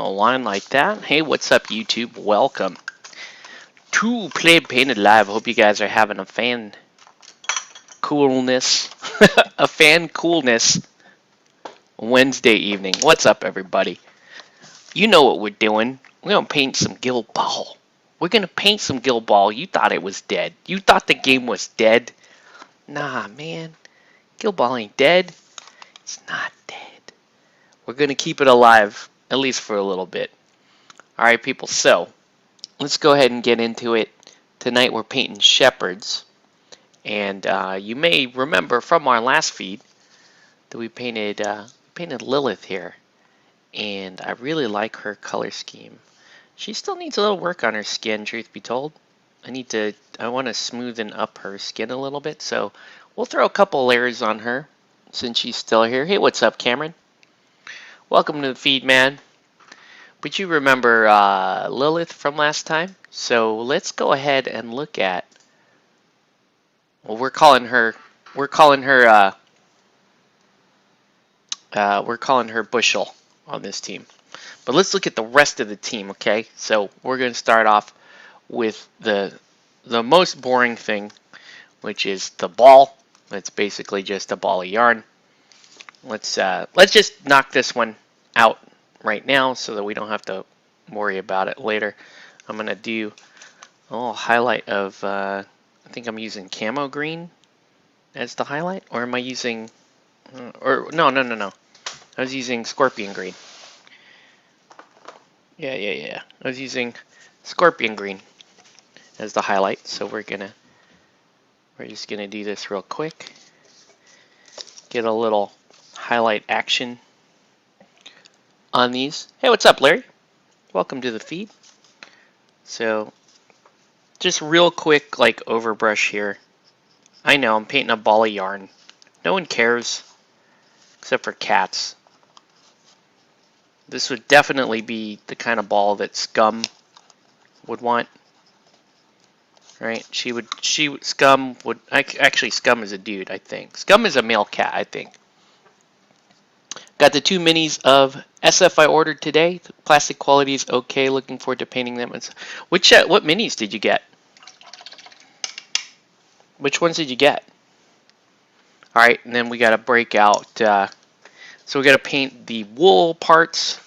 a line like that. Hey, what's up, YouTube? Welcome to Play Painted Live. Hope you guys are having a fan coolness, a fan coolness Wednesday evening. What's up, everybody? You know what we're doing. We're gonna paint some Guild Ball. We're gonna paint some Guild Ball. You thought it was dead. You thought the game was dead. Nah, man. Guild Ball ain't dead. It's not dead. We're gonna keep it alive, at least for a little bit. Alright, people, so let's go ahead and get into it. Tonight we're painting Shepherds. And you may remember from our last feed that we painted Lilith here. And I really like her color scheme. She still needs a little work on her skin, truth be told. I want to smoothen up her skin a little bit, so we'll throw a couple layers on her since she's still here. Hey, what's up, Cameron? Welcome to the feed, man. But you remember Lilith from last time, so let's go ahead and look at. Well, we're calling her Bushel on this team. But let's look at the rest of the team, okay? So we're going to start off with the most boring thing, which is the ball. It's basically just a ball of yarn. Let's just knock this one out right now so that we don't have to worry about it later. I'm going to do a little highlight of, I think I'm using camo green as the highlight, or am I using, no. I was using scorpion green. Yeah. I was using scorpion green as the highlight. So we're just gonna do this real quick. Get a little highlight action on these. Hey, what's up, Larry? Welcome to the feed. So just real quick, like overbrush here. I know I'm painting a ball of yarn. No one cares except for cats. This would definitely be the kind of ball that Scum would want. Right? Scum would, actually Scum is a dude, I think. Scum is a male cat, I think. Got the 2 minis of SF I ordered today. The plastic quality is okay. Looking forward to painting them. What minis did you get? Which ones did you get? Alright, and then we got to break out. So we got to paint the wool parts.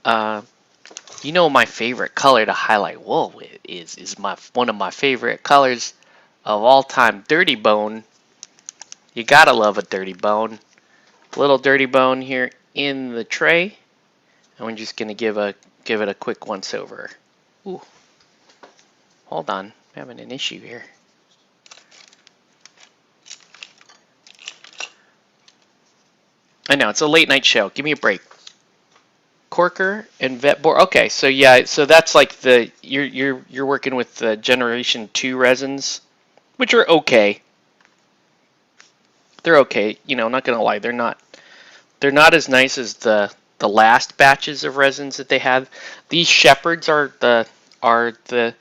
You know my favorite color to highlight wool with is one of my favorite colors of all time. Dirty Bone. You gotta love a dirty bone. Little dirty bone here in the tray, and we're just gonna give it a quick once over. Ooh, hold on, I'm having an issue here. I know, it's a late night show. Give me a break. Corker and Vet Boar. Okay, so yeah, so that's like you're working with the Generation 2 resins, which are okay. They're okay. You know, not gonna lie, they're not as nice as the last batches of resins that they have. These Shepherds are the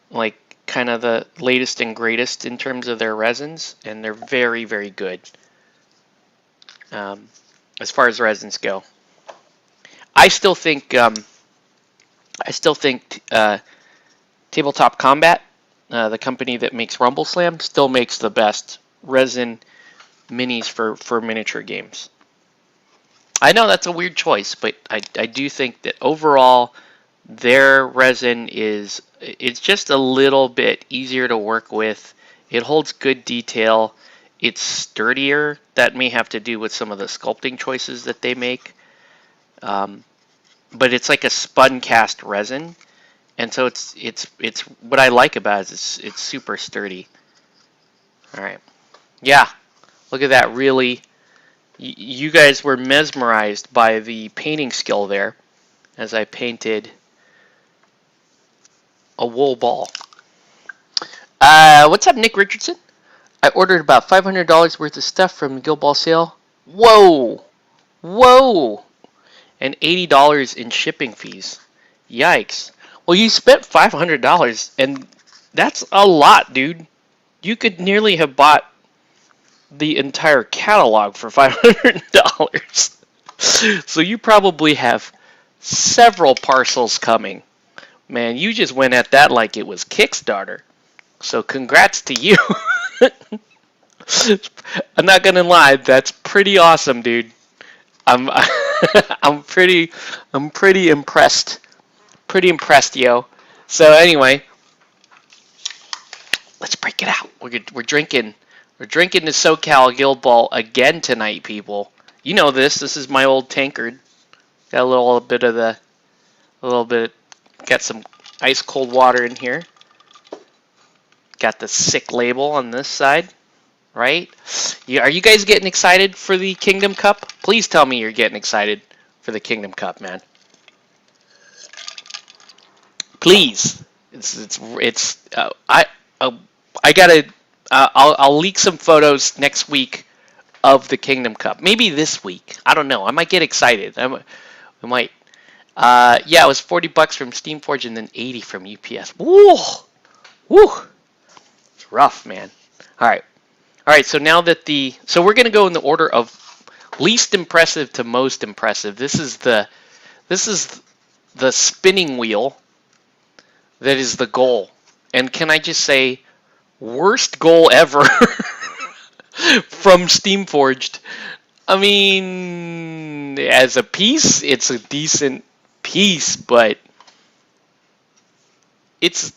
like kind of the latest and greatest in terms of their resins, and they're very, very good. As far as resins go, I still think Tabletop Combat, the company that makes Rumble Slam, still makes the best resin minis for miniature games. I know that's a weird choice, but I do think that overall their resin it's just a little bit easier to work with. It holds good detail. It's sturdier. That may have to do with some of the sculpting choices that they make. But it's like a spun cast resin, and so it's what I like about it is it's super sturdy. All right, yeah, look at that. Really, you guys were mesmerized by the painting skill there, as I painted a wool ball. What's up, Nick Richardson? I ordered about $500 worth of stuff from the Guild Ball sale. Whoa! And $80 in shipping fees. Yikes. Well, you spent $500, and that's a lot, dude. You could nearly have bought the entire catalog for $500. So you probably have several parcels coming. Man, you just went at that like it was Kickstarter. So congrats to you. I'm not gonna lie, that's pretty awesome, dude. I'm I'm pretty impressed. Pretty impressed, yo. So anyway, let's break it out. We're drinking the SoCal Guild Ball again tonight, people. You know this. This is my old tankard. Got a little bit. Got some ice cold water in here. Got the sick label on this side, right? Are you guys getting excited for the Kingdom Cup? Please tell me you're getting excited for the Kingdom Cup, man. Please. I gotta. I'll leak some photos next week of the Kingdom Cup. Maybe this week. I don't know. I might get excited. I might. Yeah, it was $40 from Steamforge and then 80 from UPS. Woo! Woo! It's rough, man. All right. So now that so we're gonna go in the order of least impressive to most impressive. This is the spinning wheel. That is the goal. And can I just say, worst goal ever from Steamforged. I mean, as a piece, it's a decent piece, but it's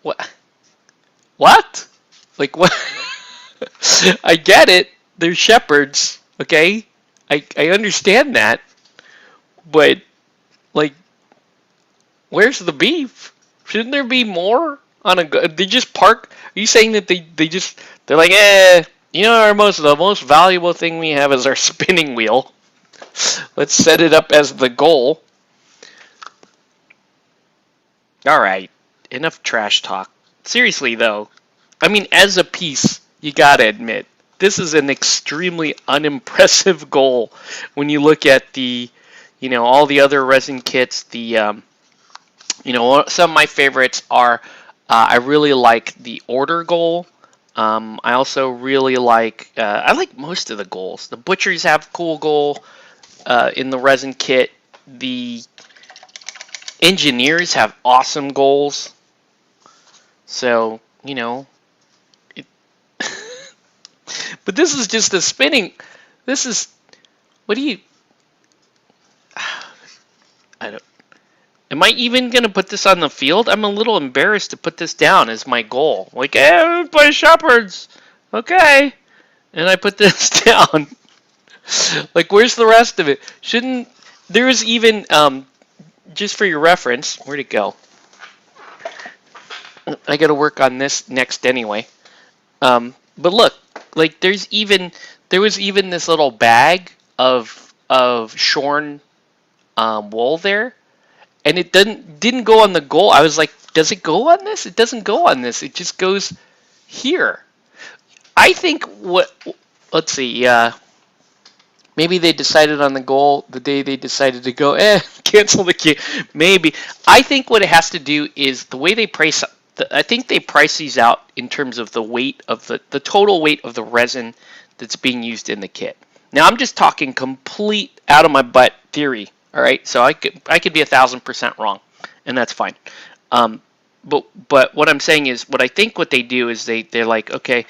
what? Like what? I get it. They're shepherds, okay? I understand that, but like, where's the beef? Shouldn't there be more on a? They just park. Are you saying that they're like, you know, the most valuable thing we have is our spinning wheel. Let's set it up as the goal. All right, enough trash talk. Seriously though, I mean, as a piece, you gotta admit this is an extremely unimpressive goal when you look at the, all the other resin kits. The some of my favorites are, I really like the order goal. I also really like, I like most of the goals. The butchers have cool goal in the resin kit. The engineers have awesome goals. So, but this is just a spinning. This is, what do you, I don't, am I even going to put this on the field? I'm a little embarrassed to put this down as my goal. Like, hey, play Shepherds. Okay. And I put this down. Like, where's the rest of it? There's even, just for your reference, where'd it go? I got to work on this next anyway. But look, like, there was even this little bag of shorn wool there. And it didn't go on the goal. I was like, does it go on this? It doesn't go on this. It just goes here. I think let's see, maybe they decided on the goal the day they decided to go, cancel the game. Maybe. I think what it has to do is the way they price. I think they price these out in terms of the weight of the total weight of the resin that's being used in the kit. Now I'm just talking complete out of my butt theory. All right, so I could be 1,000% wrong, and that's fine. But what I'm saying is, what I think what they do is they're like, okay,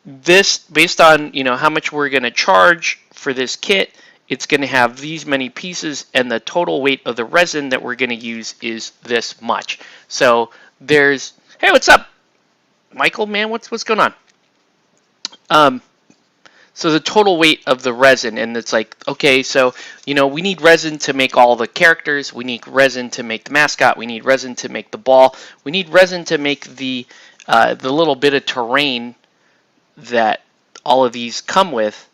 this based on how much we're going to charge for this kit, it's going to have these many pieces, and the total weight of the resin that we're going to use is this much. So there's, hey, what's up, Michael? Man, what's going on? So the total weight of the resin, and it's like, okay, so, we need resin to make all the characters. We need resin to make the mascot. We need resin to make the ball. We need resin to make the little bit of terrain that all of these come with.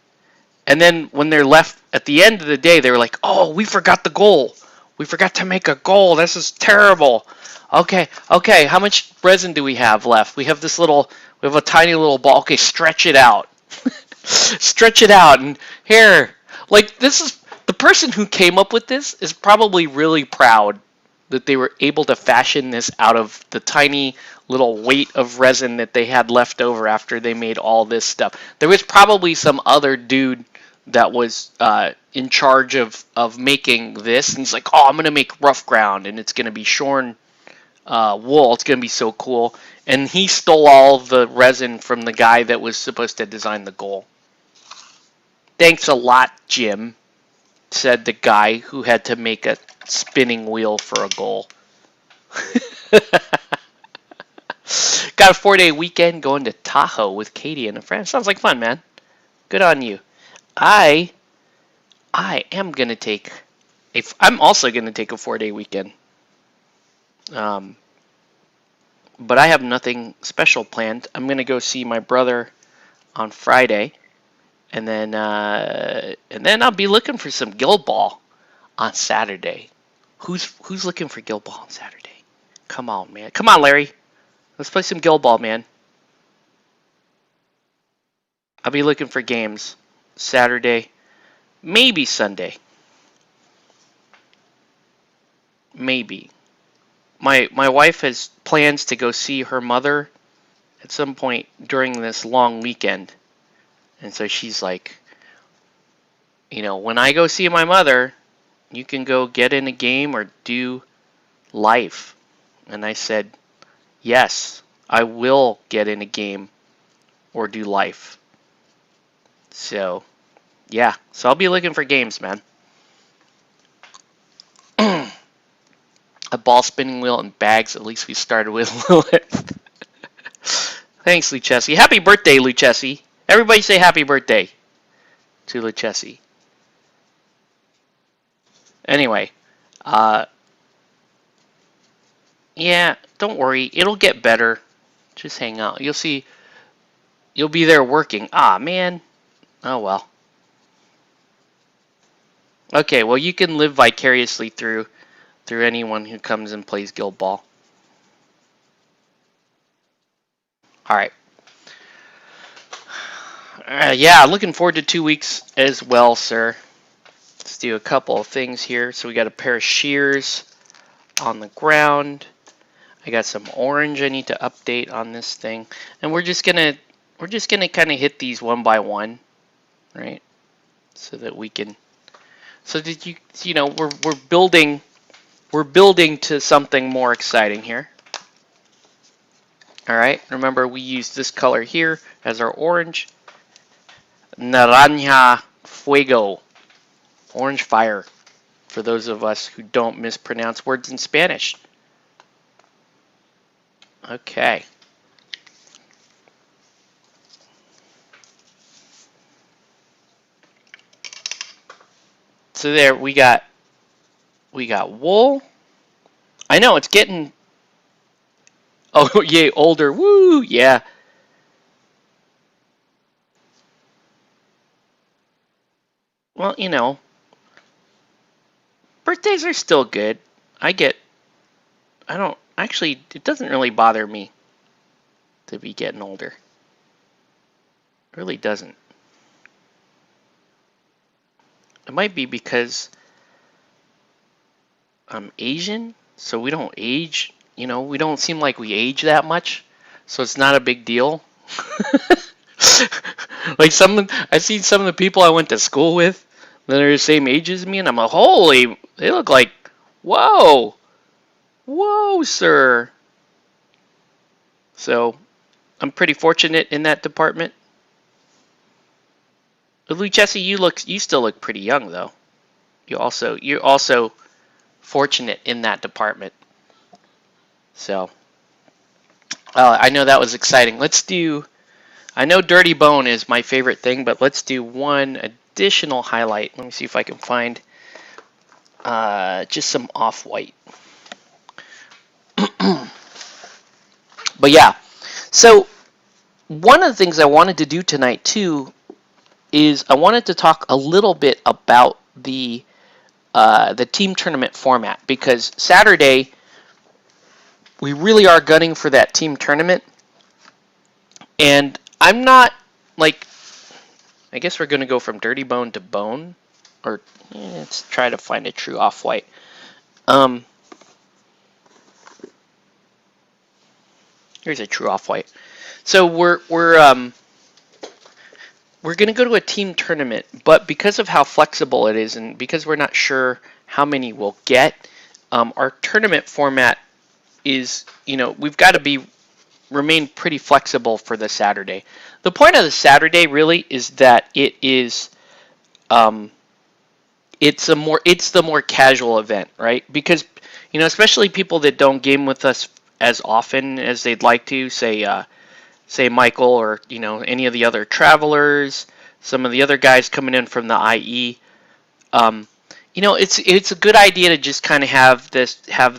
And then when they're left at the end of the day, they were like, oh, we forgot the goal. We forgot to make a goal. This is terrible. Okay, how much resin do we have left? We have a tiny little ball. Okay, stretch it out. Stretch it out, and here, like, this is the person who came up with this is probably really proud that they were able to fashion this out of the tiny little weight of resin that they had left over after they made all this stuff. There was probably some other dude that was in charge of making this, and he's like, "Oh, I'm gonna make rough ground, and it's gonna be shorn wool. It's gonna be so cool." And he stole all the resin from the guy that was supposed to design the goal. "Thanks a lot, Jim," said the guy who had to make a spinning wheel for a goal. Got a 4-day weekend going to Tahoe with Katie and a friend. Sounds like fun, man. Good on you. I am gonna take I'm also gonna take a 4-day weekend. But I have nothing special planned. I'm gonna go see my brother on Friday, and then I'll be looking for some Guild Ball on Saturday. Who's looking for Guild Ball on Saturday? Come on, man. Come on, Larry. Let's play some Guild Ball, man. I'll be looking for games Saturday, maybe Sunday. Maybe. My wife has plans to go see her mother at some point during this long weekend. And so she's like, when I go see my mother, you can go get in a game or do life. And I said, yes, I will get in a game or do life. So, yeah. So I'll be looking for games, man. A ball spinning wheel and bags. At least we started with Lilith. Thanks, Lucchesi. Happy birthday, Lucchesi. Everybody say happy birthday to Lucchesi. Anyway, yeah, don't worry. It'll get better. Just hang out. You'll see. You'll be there working. Ah, man. Oh, well. Okay, well, you can live vicariously through anyone who comes and plays Guild Ball. All right. Yeah, looking forward to 2 weeks as well, sir. Let's do a couple of things here. So we got a pair of shears on the ground. I got some orange I need to update on this thing, and we're just gonna kind of hit these one by one, right? So that we can. So that we're building to something more exciting here. All right. Remember, we use this color here as our orange. Naranja Fuego. Orange fire. For those of us who don't mispronounce words in Spanish. Okay. So there we got wool. I know it's getting yay older. Woo, yeah. Well, birthdays are still good. It doesn't really bother me to be getting older. It really doesn't. It might be because I'm Asian, so we don't age. We don't seem like we age that much, so it's not a big deal. Like I've seen some of the people I went to school with that are the same age as me, and I'm like, holy, they look like, whoa, sir. So I'm pretty fortunate in that department. Lucchesi, you still look pretty young though. You're also fortunate in that department. So I know that was exciting. I know Dirty Bone is my favorite thing, but let's do one additional highlight. Let me see if I can find just some off-white. But yeah, so one of the things I wanted to do tonight too is I wanted to talk a little bit about the team tournament format, because Saturday we really are gunning for that team tournament, and I'm not like, I guess we're going to go from Dirty Bone to Bone, or let's try to find a true off-white. Here's a true off-white. So we're we're going to go to a team tournament, but because of how flexible it is and because we're not sure how many we'll get, our tournament format is, we've got to remain pretty flexible for the Saturday. The point of the Saturday really is that um, it's the more casual event, right? Because especially people that don't game with us as often as they'd like to, say Michael or any of the other travelers, some of the other guys coming in from the IE. Um, it's a good idea to just kind of have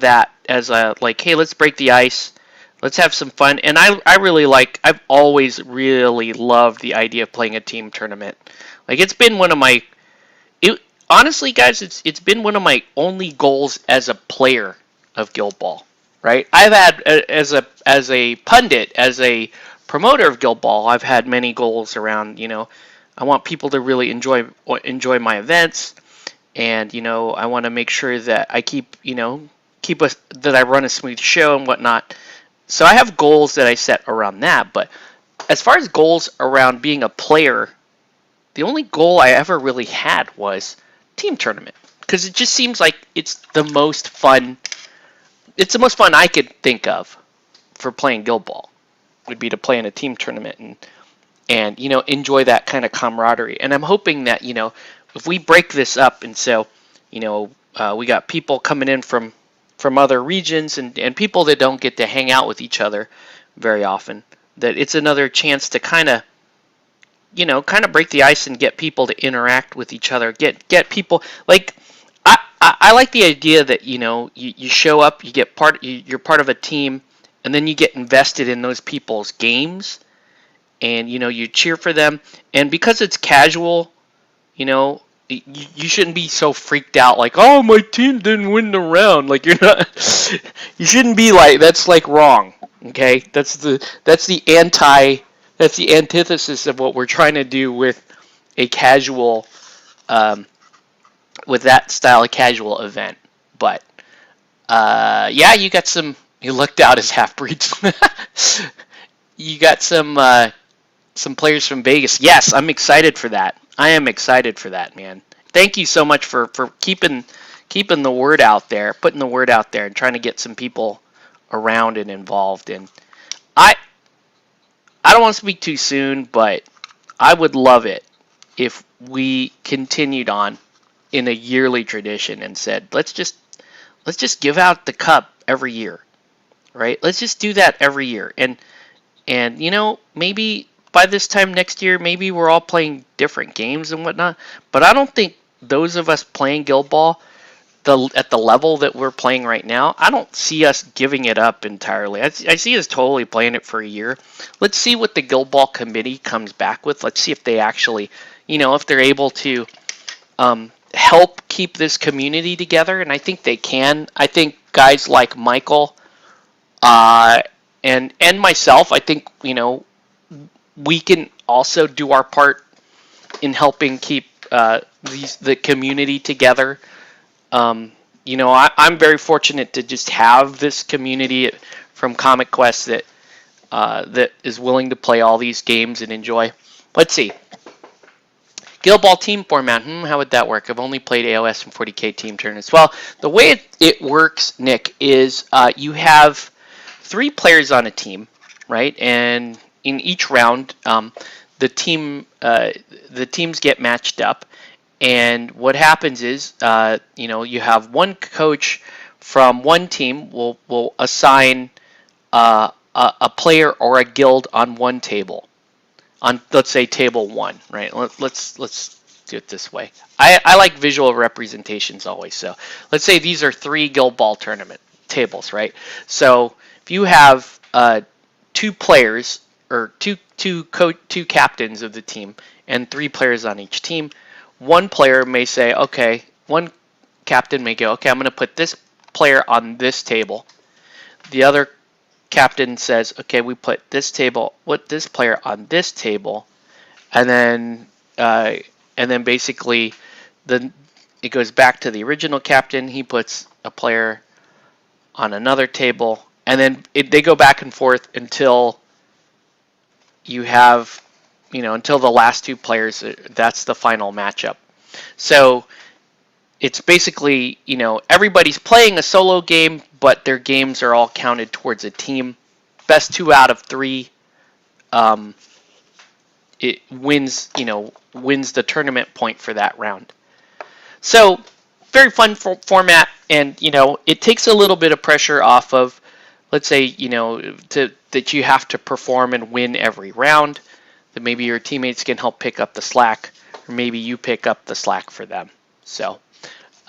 that as a like, hey, let's break the ice, let's have some fun. And I've always really loved the idea of playing a team tournament. Like it's been one of my it honestly, guys, it's been one of my only goals as a player of Guild Ball. Right? I've had as a pundit, as a promoter of Guild Ball, I've had many goals around. I want people to really enjoy my events, and I want to make sure that I that I run a smooth show and whatnot. So I have goals that I set around that. But as far as goals around being a player, the only goal I ever really had was team tournament, because it just seems like it's the most fun. It's the most fun I could think of for playing Guild Ball, would be to play in a team tournament and enjoy that kind of camaraderie. And I'm hoping that if we break this up, and so we got people coming in from other regions and people that don't get to hang out with each other very often, that it's another chance to kind of break the ice and get people to interact with each other. Get people like I like the idea that you show up, you're part of a team, and then you get invested in those people's games, and you cheer for them. And because it's casual, you shouldn't be so freaked out like, oh, my team didn't win the round. Like you're not. You shouldn't be like, that's like wrong. Okay, that's the antithesis of what we're trying to do with a casual, with that style of casual event. But yeah, you lucked out as half breeds. You got some players from Vegas. Yes, I'm excited for that. I am excited for that, man. Thank you so much for keeping the word out there, putting the word out there, and trying to get some people around and involved. And I don't want to speak too soon, but I would love it if we continued on in a yearly tradition and said, let's just give out the cup every year, right? Let's just do that every year. And maybe by this time next year, maybe we're all playing different games and whatnot. But I don't think those of us playing Guild Ball at the level that we're playing right now, I don't see us giving it up entirely. I see us totally playing it for a year. Let's see what the Guild Ball committee comes back with. Let's see if they actually, if they're able to help keep this community together. And I think they can. I think guys like Michael and myself, I think, we can also do our part in helping keep the community together. I'm very fortunate to just have this community from Comic Quest that is willing to play all these games and enjoy. Let's see. Guild Ball team format. How would that work? I've only played AOS and 40k team tournaments. Well, the way it works, Nick, is you have 3 players on a team, right? And in each round, the teams get matched up. And what happens is, you have one coach from one team will assign a player or a guild on one table, on, let's say, table 1, right? Let's do it this way. I like visual representations always. So let's say these are 3 Guild Ball tournament tables, right? So if you have 2 players or two captains of the team and 3 players on each team, one player may say, okay, one captain may go, okay, I'm going to put this player on this table. The other captain says, okay, we put this player on this table, and then basically it goes back to the original captain. He puts a player on another table, and then they go back and forth until you have until the last two players. That's the final matchup. So it's basically, everybody's playing a solo game, but their games are all counted towards a team. Best 2 out of 3 it wins the tournament point for that round. So very fun format, and it takes a little bit of pressure off of, let's say, that you have to perform and win every round. That maybe your teammates can help pick up the slack, or maybe you pick up the slack for them. So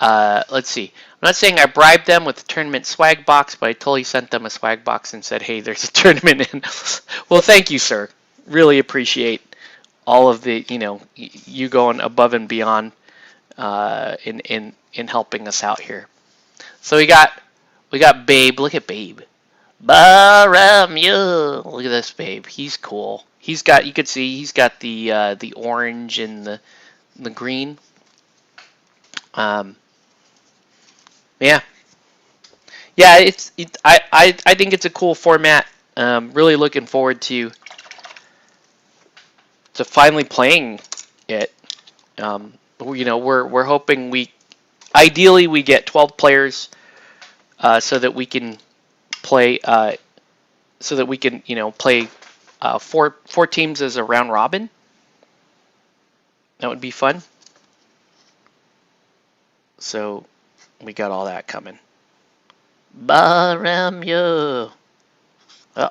let's see. I'm not saying I bribed them with the tournament swag box, but I totally sent them a swag box and said, hey, there's a tournament in. Well, thank you, sir. Really appreciate all of the, you going above and beyond in helping us out here. So we got Babe. Look at Babe. Baramya. Look at this Babe. He's cool. You could see he's got the orange and the green. Yeah. I think it's a cool format. Really looking forward to finally playing it. We're hoping ideally we get 12 players, so that we can play play four teams as a round robin. That would be fun. So we got all that coming. Baramya. Oh.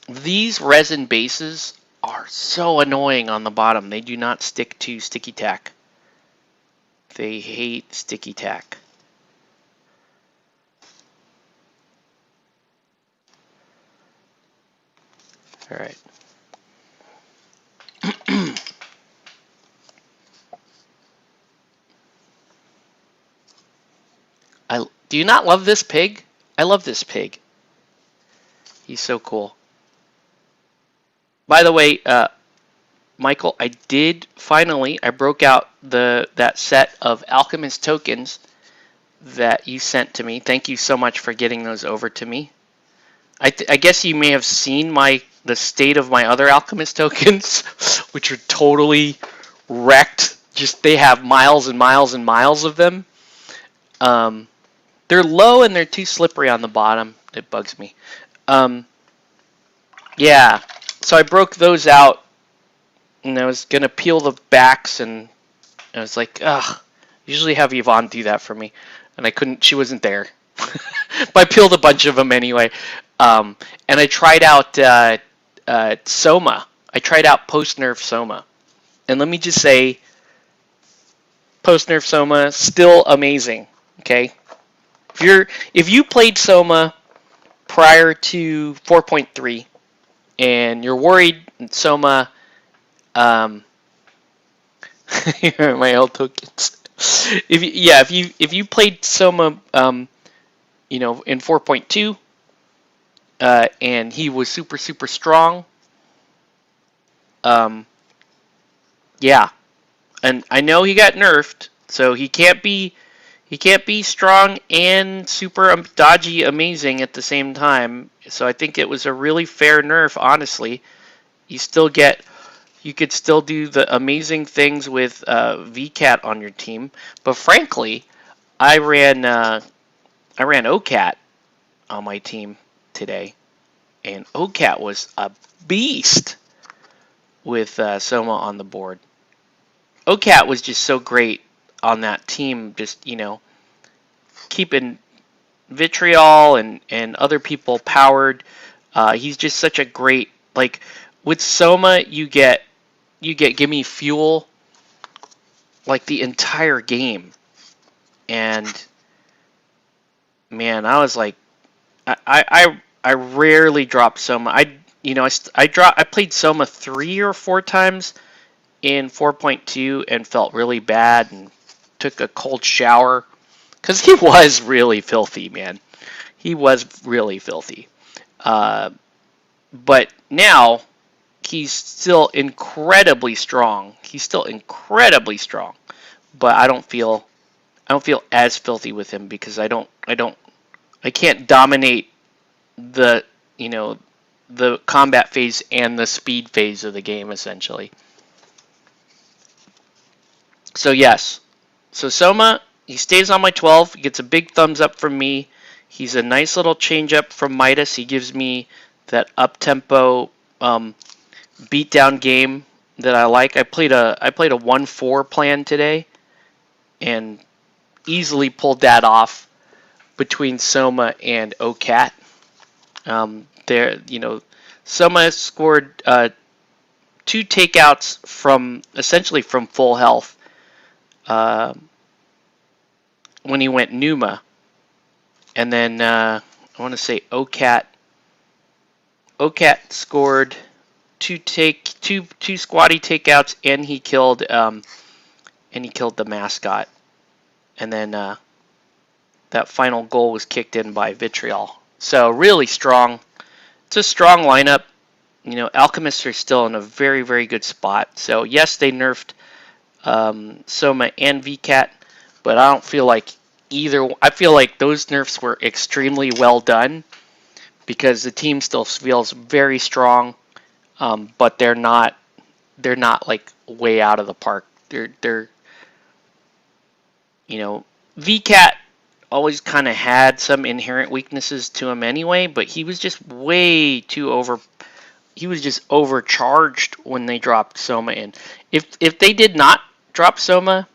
These resin bases are so annoying on the bottom. They do not stick to sticky tack. They hate sticky tack. All right. Do you not love this pig? I love this pig. He's so cool. By the way, Michael, I broke out that set of Alchemist tokens that you sent to me. Thank you so much for getting those over to me. I guess you may have seen the state of my other Alchemist tokens, which are totally wrecked. Just they have miles and miles and miles of them. They're low and they're too slippery on the bottom. It bugs me. Yeah, so I broke those out, and I was gonna peel the backs, and I was like, ugh. Usually have Yvonne do that for me, and I couldn't. She wasn't there, but I peeled a bunch of them anyway. And I tried out Soma. I tried out post-nerf Soma, and let me just say, post-nerf Soma still amazing. Okay. If you played Soma prior to 4.3 and you're worried Soma, my old tokens. If you played Soma, in 4.2, and he was super super strong, yeah, and I know he got nerfed, so he can't be strong and super dodgy amazing at the same time. So I think it was a really fair nerf, honestly. You could still do the amazing things with VCAT on your team. But frankly, I ran OCAT on my team today. And OCAT was a beast with Soma on the board. OCAT was just so great on that team, just keeping Vitriol and other people powered. He's just such a great, with Soma you get gimme fuel like the entire game. And man, I was like, I rarely drop Soma. I played Soma 3 or 4 times in 4.2 and felt really bad and took a cold shower because he was really filthy, man. He was really filthy. But now he's still incredibly strong. But I don't feel as filthy with him because I can't dominate the the combat phase and the speed phase of the game, essentially. So yes, so Soma, he stays on my 12, he gets a big thumbs up from me. He's a nice little change up from Midas. He gives me that up-tempo beatdown game that I like. I played a 1-4 plan today and easily pulled that off between Soma and OCAT. Soma scored 2 takeouts from essentially from full health when he went Numa, and then I want to say OCAT scored 2 squatty takeouts, and he killed the mascot, and then that final goal was kicked in by Vitriol. So really strong. It's a strong lineup. Alchemists are still in a very, very good spot. So yes, they nerfed Soma and VCAT, but I don't feel like either. I feel like those nerfs were extremely well done because the team still feels very strong, but they're not like way out of the park. They're VCAT always kind of had some inherent weaknesses to him anyway, but he was just way too he was just overcharged when they dropped Soma in. If they did not drop Soma,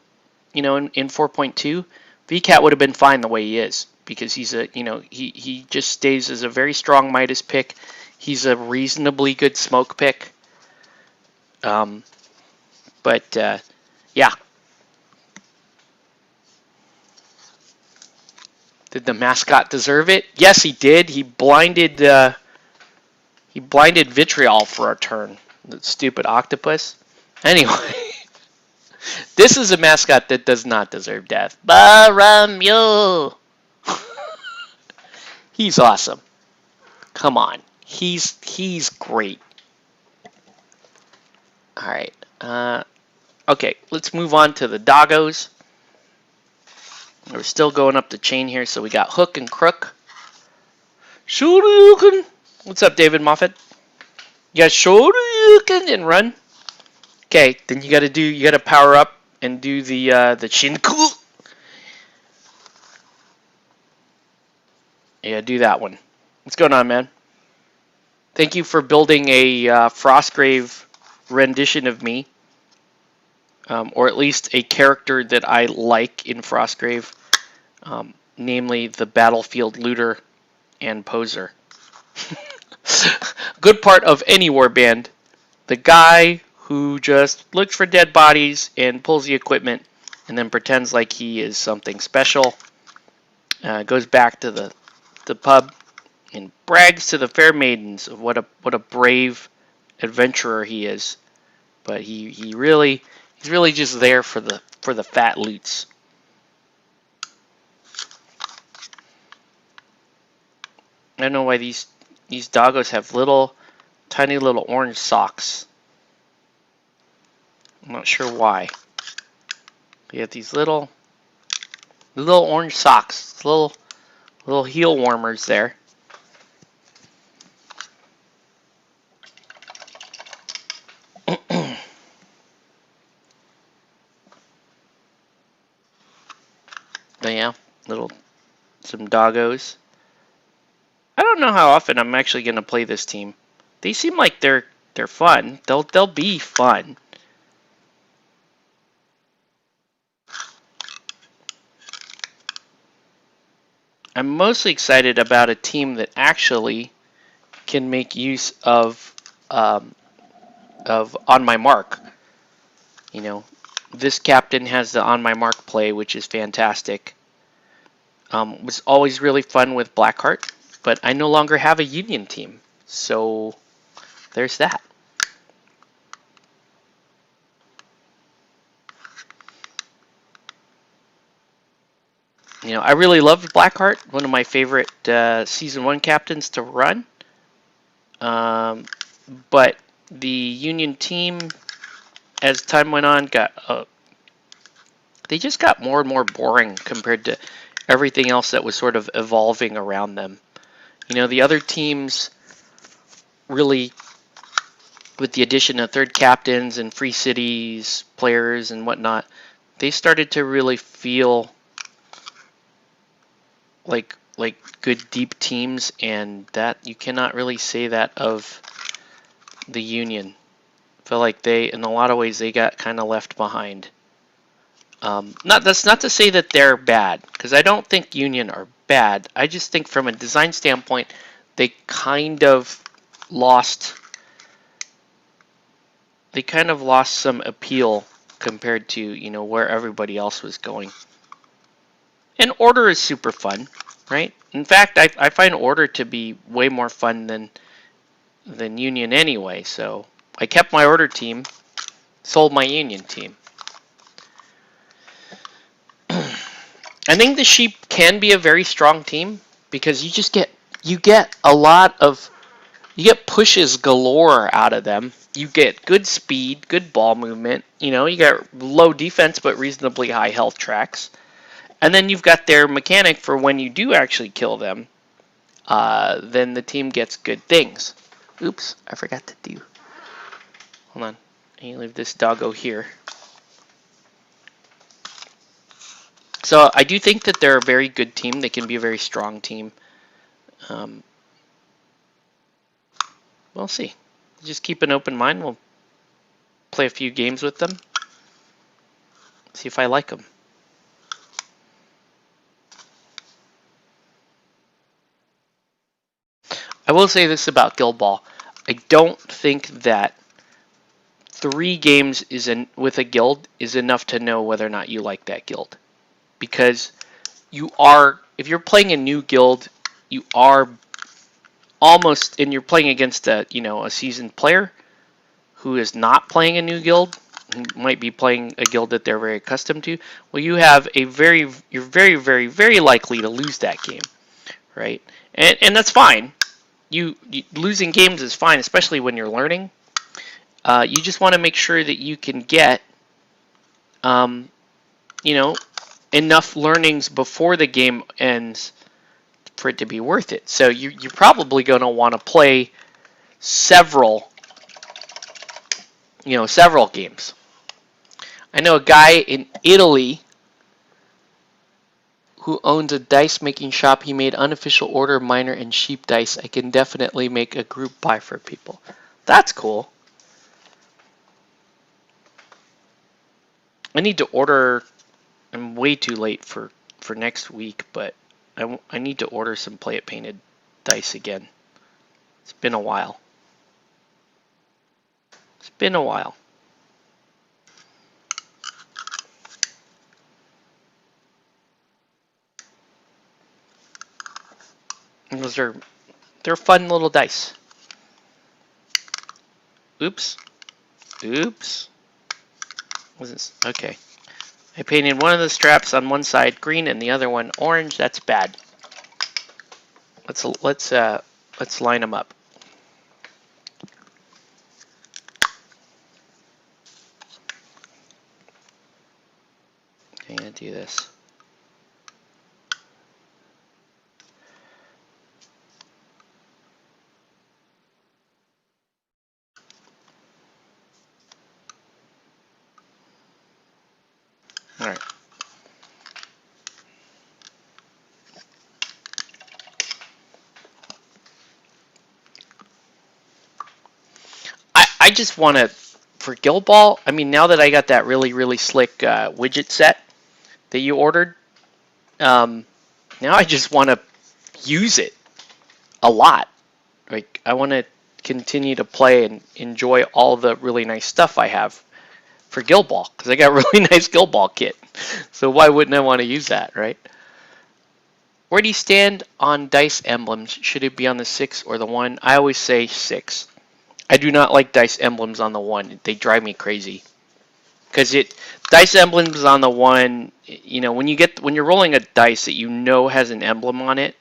in 4.2, VCAT would have been fine the way he is, because he's he just stays as a very strong Midas pick. He's a reasonably good smoke pick. Yeah. Did the mascot deserve it? Yes, he did. He blinded Vitriol for a turn. The stupid octopus. Anyway, this is a mascot that does not deserve death. Baramyo. He's awesome. Come on. He's great. All right. Okay, let's move on to the doggos. We're still going up the chain here, so we got Hook and Crook. Shoryuken. What's up, David Moffat? You got Shoryuken and run. Okay, then you gotta power up and do the Shinku. Yeah, do that one. What's going on, man? Thank you for building a Frostgrave rendition of me. Or at least a character that I like in Frostgrave, namely the Battlefield Looter and Poser. Good part of any warband, the guy who just looks for dead bodies and pulls the equipment and then pretends like he is something special, goes back to the pub and brags to the fair maidens of what a brave adventurer he is. But he's really just there for the fat loots. I don't know why these doggos have tiny little orange socks. I'm not sure why. They have these little orange socks, little heel warmers there. But yeah, some doggos. I don't know how often I'm actually gonna play this team. They seem like they're fun. They'll be fun. I'm mostly excited about a team that actually can make use of On My Mark. This captain has the On My Mark play, which is fantastic. Was always really fun with Blackheart, but I no longer have a Union team, so there's that. I really loved Blackheart, one of my favorite Season 1 captains to run. But the Union team, as time went on, they just got more and more boring compared to everything else that was sort of evolving around them. The other teams really, with the addition of third captains and free cities players and whatnot, they started to really feel like good deep teams, and that you cannot really say that of the Union. I feel like they, in a lot of ways, they got kind of left behind. That's not to say that they're bad, because I don't think Union are bad. I just think from a design standpoint, they kind of lost some appeal compared to, you know, where everybody else was going. And Order is super fun, right? In fact, I find Order to be way more fun than Union anyway. So I kept my Order team, sold my Union team. I think the Sheep can be a very strong team because you get a lot of pushes galore out of them. You get good speed, good ball movement. You know, you got low defense but reasonably high health tracks. And then you've got their mechanic for when you do actually kill them, then the team gets good things. Oops, I forgot to do. Hold on. I need to leave this doggo here. So I do think that they're a very good team. They can be a very strong team. We'll see. Just keep an open mind. We'll play a few games with them. See if I like them. I will say this about Guild Ball. I don't think that 3 games with a guild is enough to know whether or not you like that guild. Because if you're playing a new guild, you are almost, and you're playing against a seasoned player who is not playing a new guild, who might be playing a guild that they're very accustomed to. Well, you're very, very, very likely to lose that game, right? And that's fine. You losing games is fine, especially when you're learning. You just want to make sure that you can get, enough learnings before the game ends for it to be worth it. So you're probably going to want to play several games. I know a guy in Italy who owns a dice making shop. He made unofficial order miner and sheep dice. I can definitely make a group buy for people. That's cool. I need to order. I'm way too late for next week, but I need to order some Play It Painted dice again. It's been a while. It's been a while. And they're fun little dice. Oops. Oops. What's this? Okay. I painted one of the straps on one side green and the other one orange. That's bad. Let's line them up. I'm gonna do this. All right. I just want to, for Guild Ball, I mean, now that I got that really, really slick widget set that you ordered, now I just want to use it a lot. Like, I want to continue to play and enjoy all the really nice stuff I have for Guild Ball, because I got a really nice Guild Ball kit. So why wouldn't I want to use that, right? Where do you stand on dice emblems? Should it be on the 6 or the 1? I always say 6. I do not like dice emblems on the 1. They drive me crazy. Because dice emblems on the 1, when you're rolling a dice that you know has an emblem on it,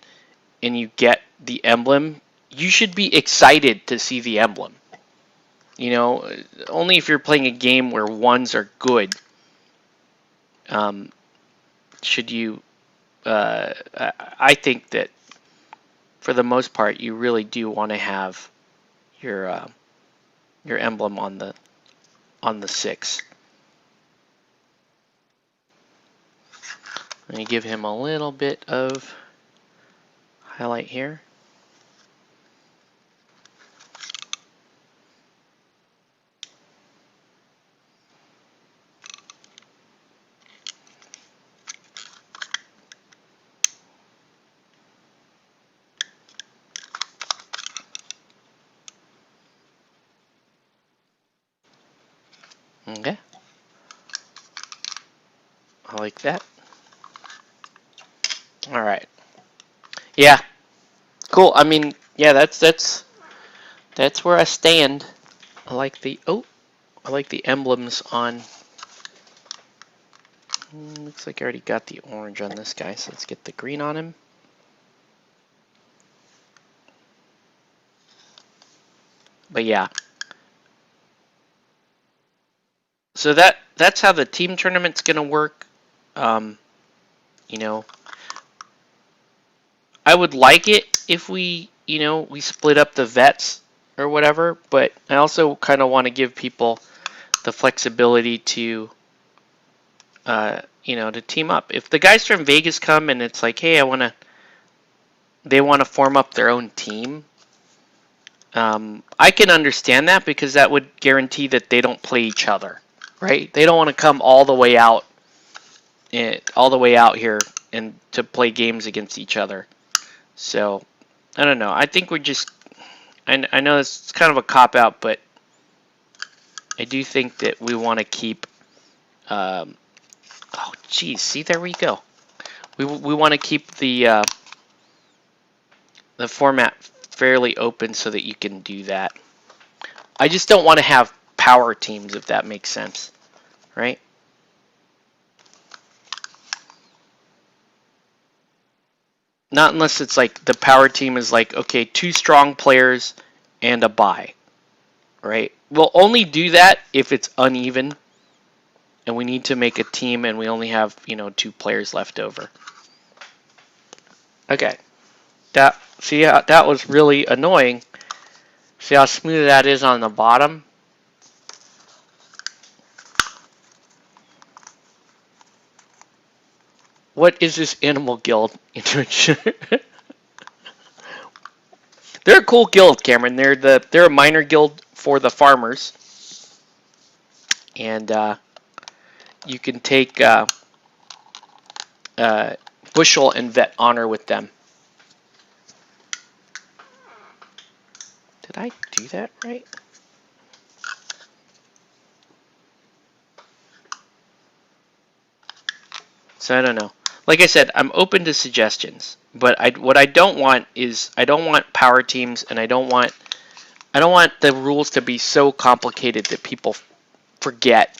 and you get the emblem, you should be excited to see the emblem. Only if you're playing a game where 1s are good, should you. I think that for the most part, you really do want to have your emblem on the 6. Let me give him a little bit of highlight here. Okay. I like that. All right. Yeah. Cool. I mean, yeah, that's where I stand. I like the emblems on. Looks like I already got the orange on this guy, so let's get the green on him. But yeah. So that's how the team tournament's gonna work. You know, I would like it if we split up the vets or whatever, but I also kind of want to give people the flexibility to to team up. If the guys from Vegas come and it's like, hey, they want to form up their own team, I can understand that because that would guarantee that they don't play each other, right? They don't want to come all the way out here and to play games against each other. So I don't know. I think we're just. I know it's kind of a cop out, but I do think that we want to keep. Oh, geez. See, there we go. We want to keep the format fairly open so that you can do that. I just don't want to have power teams, if that makes sense, right? Not unless it's like the power team is like, okay, 2 strong players and a bye, right? We'll only do that if it's uneven and we need to make a team and we only have, 2 players left over. Okay. See how that was really annoying. See how smooth that is on the bottom? What is this animal guild? They're a cool guild, Cameron. They're a minor guild for the farmers, and you can take bushel and vet honor with them. Did I do that right? So I don't know. Like I said, I'm open to suggestions, but what I don't want is I don't want power teams, and I don't want the rules to be so complicated that people forget.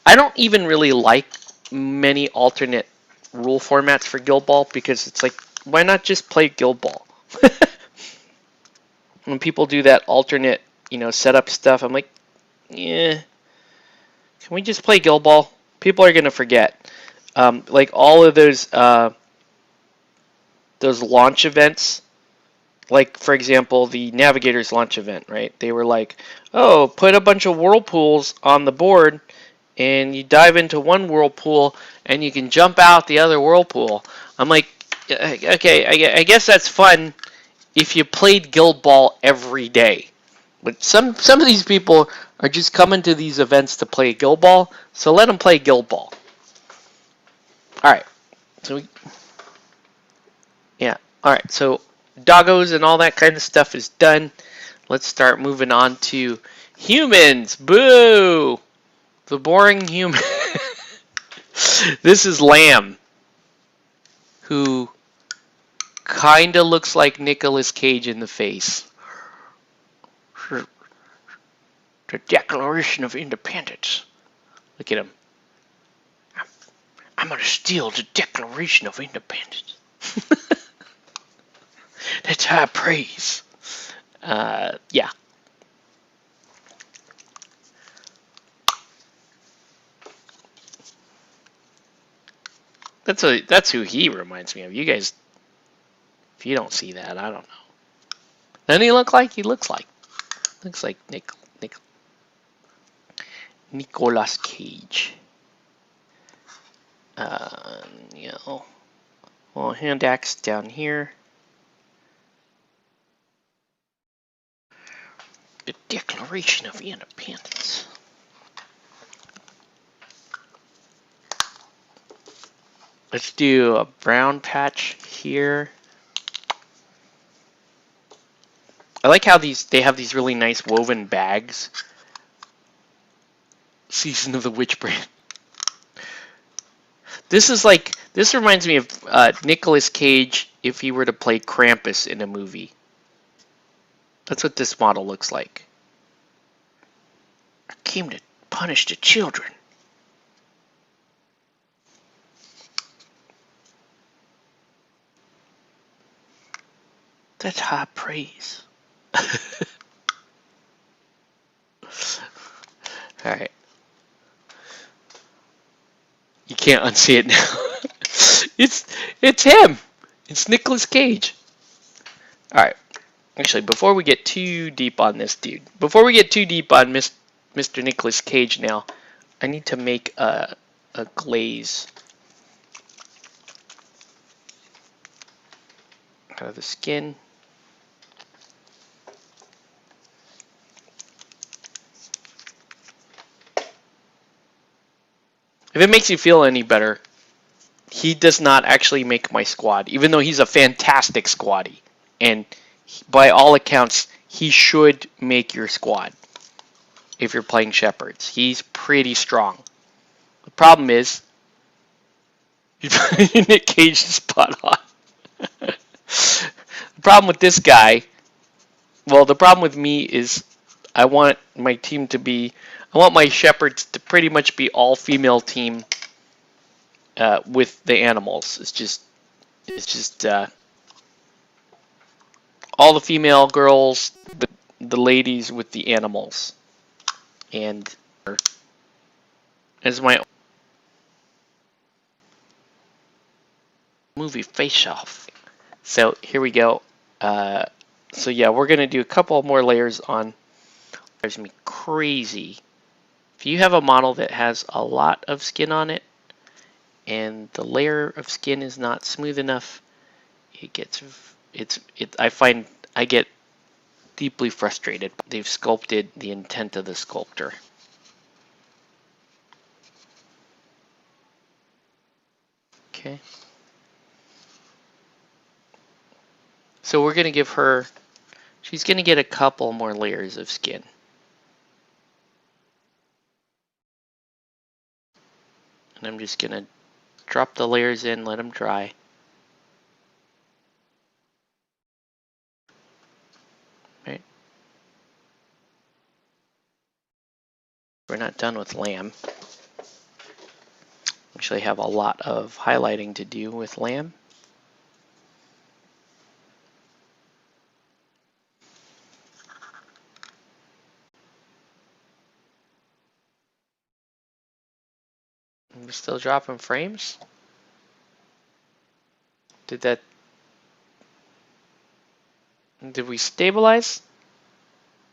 I don't even really like many alternate rule formats for Guild Ball because it's like, why not just play Guild Ball? When people do that alternate, setup stuff, I'm like, yeah, can we just play Guild Ball? People are gonna forget. Like all of those launch events, like for example the Navigators launch event, right? They were like, oh, put a bunch of whirlpools on the board and you dive into one whirlpool and you can jump out the other whirlpool. I'm like, okay, I guess that's fun if you played Guild Ball every day. But some of these people are just coming to these events to play Guild Ball, so let them play Guild Ball. Alright, so alright, so doggos and all that kind of stuff is done. Let's start moving on to humans. Boo! The boring human. This is Lamb, who kinda looks like Nicolas Cage in the face. The Declaration of Independence. Look at him. I'm gonna steal the Declaration of Independence. That's high praise. Yeah. That's who he reminds me of. You guys, if you don't see that, I don't know. Doesn't he look like he looks like? Looks like Nicolas Cage. You know, well, hand axe down here. The Declaration of Independence. Let's do a brown patch here. I like how they have these really nice woven bags. Season of the Witch brand. This reminds me of Nicolas Cage if he were to play Krampus in a movie. That's what this model looks like. I came to punish the children. That's high praise. Alright. You can't unsee it now. It's him. It's Nicolas Cage. Alright. Actually, before we get too deep on this dude, before we get too deep on Mr. Nicolas Cage now, I need to make a glaze out of the skin. If it makes you feel any better, he does not actually make my squad, even though he's a fantastic squatty. And by all accounts, he should make your squad if you're playing Shepherds. He's pretty strong. The problem is, Nick Cage is spot on. The problem with this guy, well, the problem with me is I want my team to be, I want my Shepherds to pretty much be all female team with the animals. It's just all the female girls, the ladies with the animals. And as my movie Face Off. So here we go. So yeah, we're gonna do a couple more layers on. There's me crazy. If you have a model that has a lot of skin on it, and the layer of skin is not smooth enough, I find I get deeply frustrated. They've sculpted the intent of the sculptor. Okay. So we're gonna give her, she's gonna get a couple more layers of skin. And I'm just gonna drop the layers in, let them dry. Right. We're not done with lamb. Actually have a lot of highlighting to do with lamb. We're still dropping frames. Did we stabilize?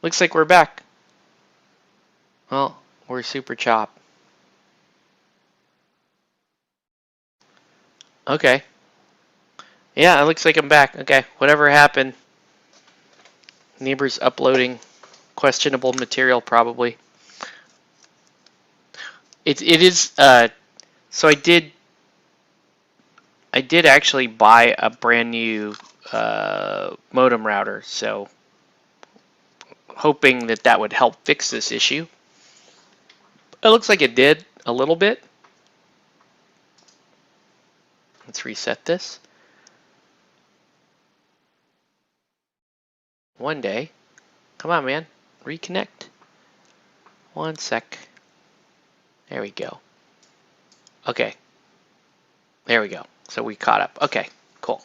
Looks like we're back. Well, we're super chop. Okay. Yeah, it looks like I'm back. Okay, whatever happened. Neighbors uploading questionable material probably. It is so I did actually buy a brand new modem router, so hoping that would help fix this issue. It looks like it did a little bit. Let's reset this. One day. Come on, man. Reconnect. One sec. There we go. Okay. There we go. So we caught up. Okay, cool.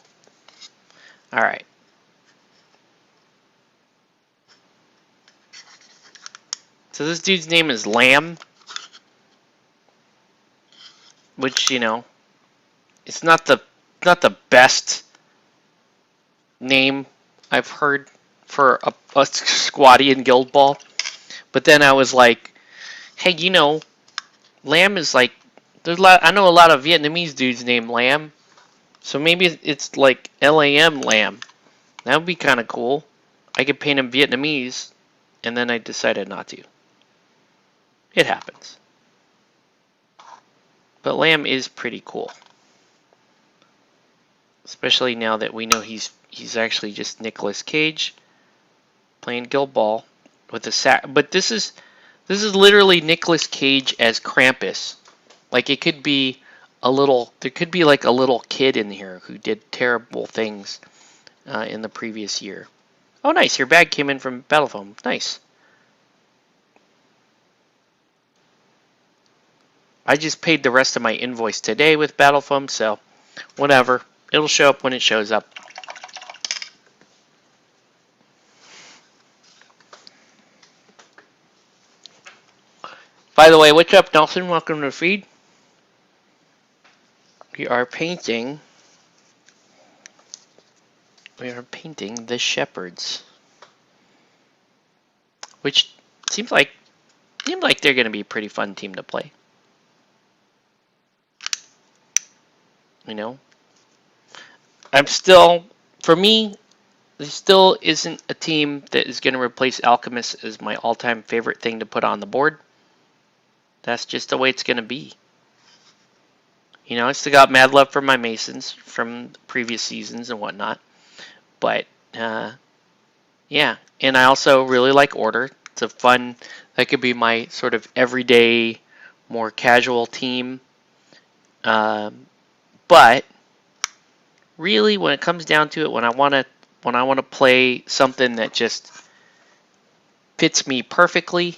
All right. So this dude's name is Lamb, which, you know, it's not the best name I've heard for a squatty in Guild Ball. But then I was like, hey, Lamb is like, I know a lot of Vietnamese dudes named Lamb. So maybe it's like LAM Lamb. That would be kind of cool. I could paint him Vietnamese, and then I decided not to. It happens. But Lamb is pretty cool. Especially now that we know he's actually just Nicolas Cage playing Guild Ball with a sack. But this is literally Nicolas Cage as Krampus. Like it could be there could be like a little kid in here who did terrible things in the previous year. Oh, nice! Your bag came in from Battlefoam. Nice. I just paid the rest of my invoice today with Battlefoam, so whatever. It'll show up when it shows up. By the way, what's up, Nelson? Welcome to the feed. We are painting the Shepherds, which seems like they're going to be a pretty fun team to play. For me, there still isn't a team that is going to replace Alchemist as my all-time favorite thing to put on the board. That's just the way it's going to be. I still got mad love for my Masons from previous seasons and whatnot. But, yeah. And I also really like Order. It's a fun, that could be my sort of everyday, more casual team. But really, when it comes down to it, when I want to play something that just fits me perfectly,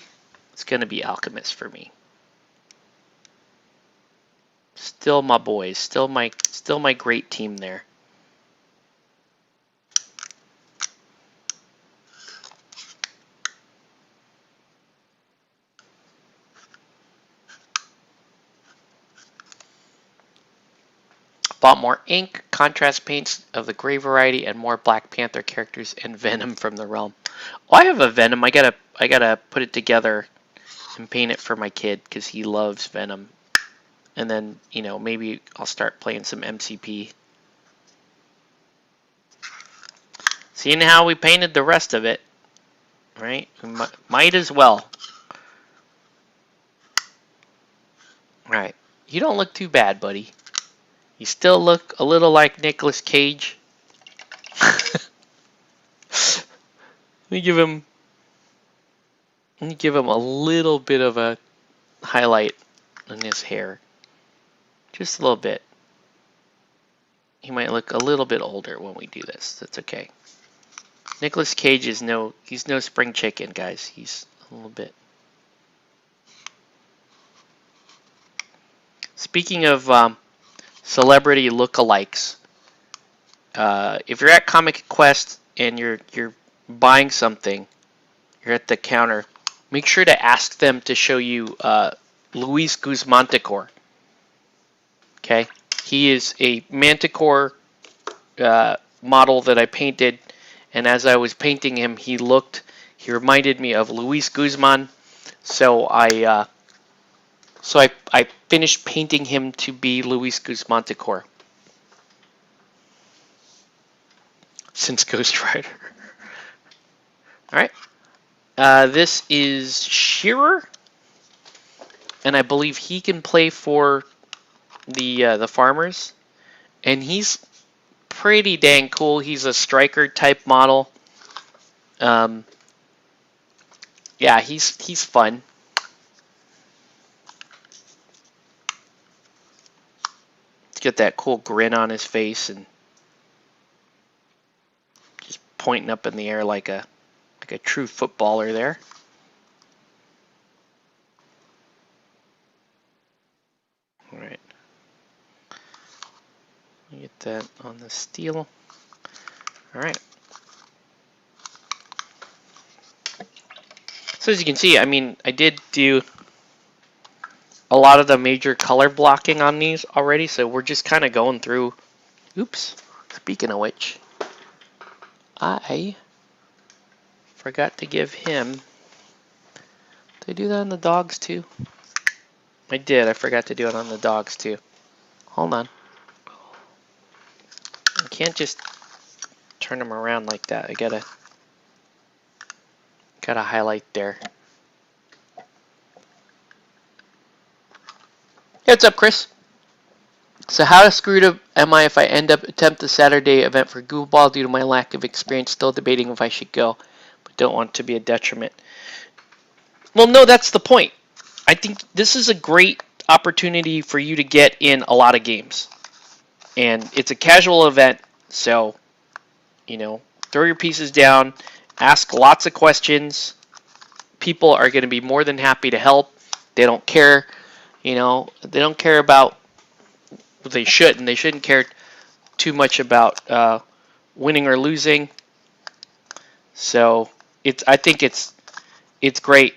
it's going to be Alchemist for me. Still my boys, still my great team there. Bought more ink, contrast paints of the gray variety, and more Black Panther characters and Venom from the realm. Oh, I have a Venom. I gotta put it together and paint it for my kid because he loves Venom. And then, maybe I'll start playing some MCP. Seeing how we painted the rest of it, right? We might as well. Alright. You don't look too bad, buddy. You still look a little like Nicolas Cage. Let me give him a little bit of a highlight on his hair. Just a little bit. He might look a little bit older when we do this. That's okay. Nicolas Cage is he's no spring chicken, guys. He's a little bit. Speaking of celebrity lookalikes, if you're at Comic Quest and you're buying something, you're at the counter, make sure to ask them to show you Luis Guzmanticore. Okay, he is a Manticore model that I painted, and as I was painting him, he reminded me of Luis Guzman. So I finished painting him to be Luis Guzmanticore. Since Ghost Rider. Alright. This is Shearer. And I believe he can play for the Farmers. And he's pretty dang cool. He's a striker type model. Yeah, he's fun. He's got that cool grin on his face and just pointing up in the air like a true footballer there. All right. Get that on the steel. All right. So as you can see, I mean, I did do a lot of the major color blocking on these already, so we're just kind of going through. Oops. Speaking of which, I Forgot to give him. Did I do that on the dogs too? I did. I forgot to do it on the dogs too. Hold on. I can't just turn them around like that. I gotta highlight there. Hey, what's up, Chris? So how screwed up am I if I attempt the Saturday event for Google Ball due to my lack of experience? Still debating if I should go, but don't want to be a detriment. Well, no, that's the point. I think this is a great opportunity for you to get in a lot of games. And it's a casual event, so, throw your pieces down, ask lots of questions. People are going to be more than happy to help. They don't care, they don't care about, they shouldn't care too much about winning or losing. So I think it's great.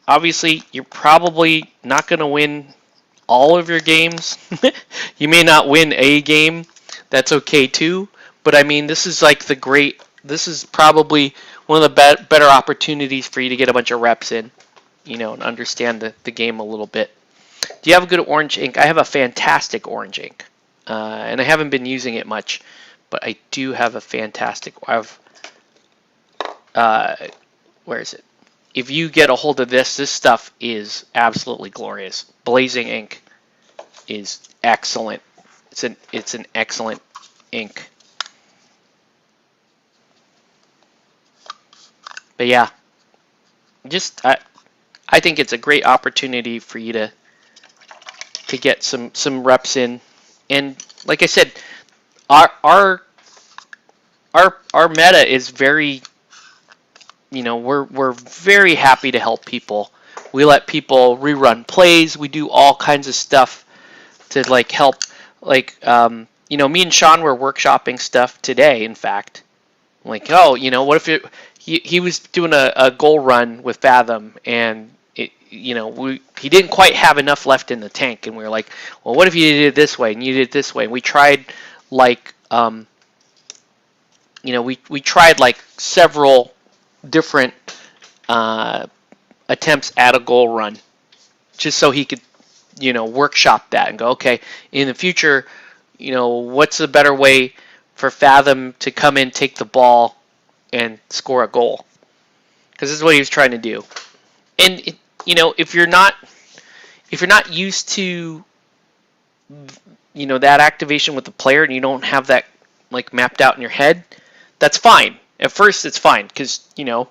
Obviously you're probably not going to win all of your games. You may not win a game. That's okay too. But I mean, this is probably one of the better opportunities for you to get a bunch of reps in, and understand the game a little bit. Do you have a good orange ink? I have a fantastic orange ink, and I haven't been using it much, but I do have a fantastic. Where is it? If you get a hold of this stuff is absolutely glorious. Blazing ink is excellent. It's an excellent ink. But yeah, I think it's a great opportunity for you to get some reps in, and like I said, our meta is very, we're very happy to help people. We let people rerun plays. We do all kinds of stuff to help. Me and Sean were workshopping stuff today. In fact, what if he was doing a goal run with Fathom, and he didn't quite have enough left in the tank, and we were like, well, what if you did it this way and you did it this way? And we tried we tried several different attempts at a goal run, just so he could workshop that and go, okay, in the future, what's a better way for Fathom to come in, take the ball, and score a goal? Because this is what he was trying to do. And if you're not used to that activation with the player, and you don't have that mapped out in your head, that's fine. At first, it's fine because you're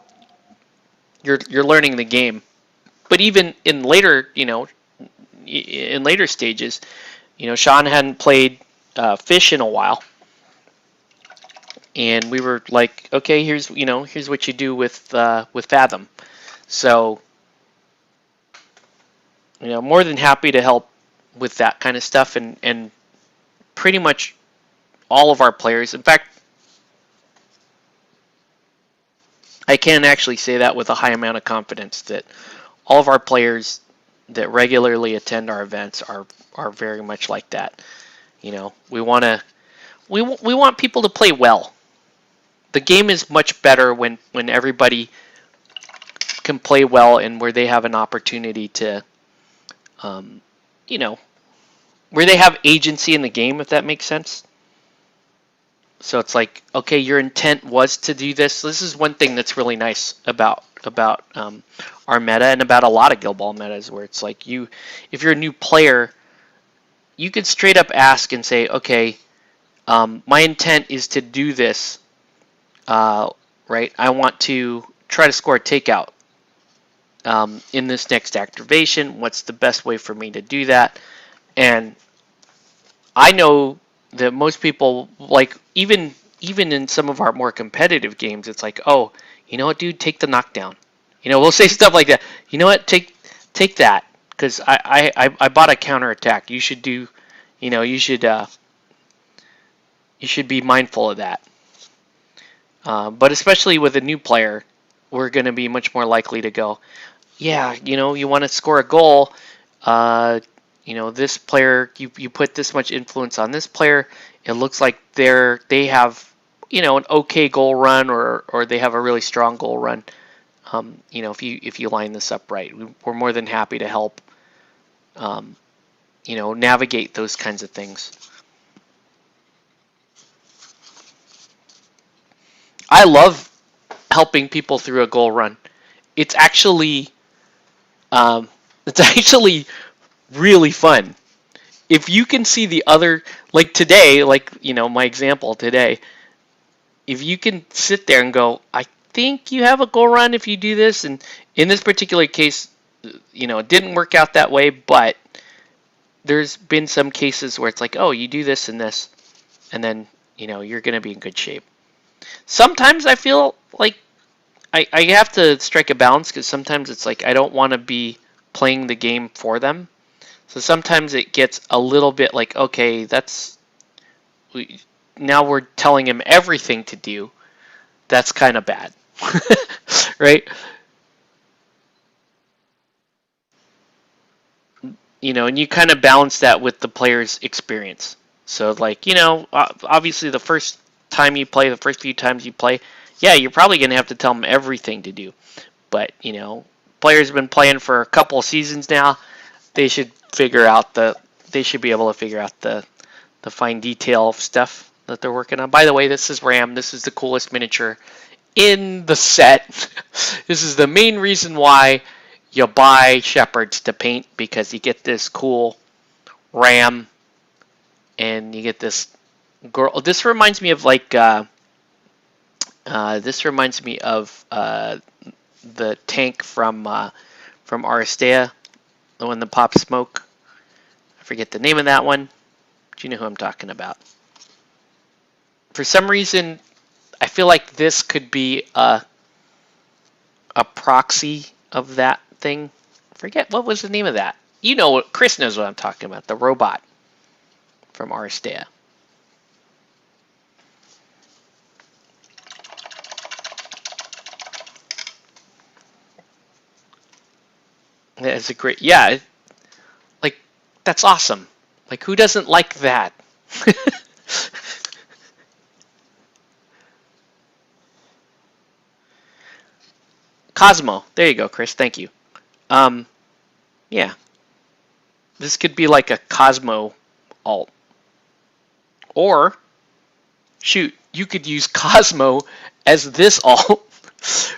learning the game. But even in later stages, Sean hadn't played Fish in a while, and we were like, okay, here's what you do with Fathom. So more than happy to help with that kind of stuff, and pretty much all of our players. In fact, I can actually say that with a high amount of confidence that all of our players that regularly attend our events are very much like that. We want people to play well. The game is much better when everybody can play well, and where they have an opportunity to, where they have agency in the game, if that makes sense. So it's like, okay, your intent was to do this. This is one thing that's really nice about our meta, and about a lot of Guild Ball metas, where it's like if you're a new player, you could straight up ask and say, okay, my intent is to do this, right? I want to try to score a takeout in this next activation. What's the best way for me to do that? And I know that most people, even in some of our more competitive games, it's like, oh, you know what, dude, take the knockdown. We'll say stuff like that. You know what, take that, because I bought a counterattack. You should do, you should be mindful of that. But especially with a new player, we're going to be much more likely to go, yeah, you want to score a goal. This player, you put this much influence on this player. It looks like they have an okay goal run, or they have a really strong goal run. If you line this up right, we're more than happy to help. Navigate those kinds of things. I love helping people through a goal run. It's actually um, it's actually really fun. If you can see the other, like today, like my example today, if you can sit there and go, I think you have a goal run if you do this, and in this particular case, it didn't work out that way, but there's been some cases where it's like, oh, you do this and this, and then you're going to be in good shape. Sometimes I feel like I have to strike a balance, because sometimes it's like I don't want to be playing the game for them. So sometimes it gets a little bit like, okay, now we're telling him everything to do. That's kind of bad, right? And you kind of balance that with the player's experience. So like, obviously the first time you play, the first few times you play, yeah, you're probably going to have to tell them everything to do. But, players have been playing for a couple of seasons now. They should they should be able to figure out the fine detail of stuff that they're working on. By the way, this is Ram. This is the coolest miniature in the set. This is the main reason why you buy Shepherds to paint, because you get this cool Ram and you get this girl. This reminds me of the tank from Aristea, the one that pops smoke. I forget the name of that one. Do you know who I'm talking about? For some reason, I feel like this could be a proxy of that thing. Forget what was the name of that. Chris knows what I'm talking about. The robot from Aristea. That's a great, yeah. Like, that's awesome. Like, who doesn't like that? Cosmo. There you go, Chris. Thank you. Yeah. This could be like a Cosmo alt. Or, shoot, you could use Cosmo as this alt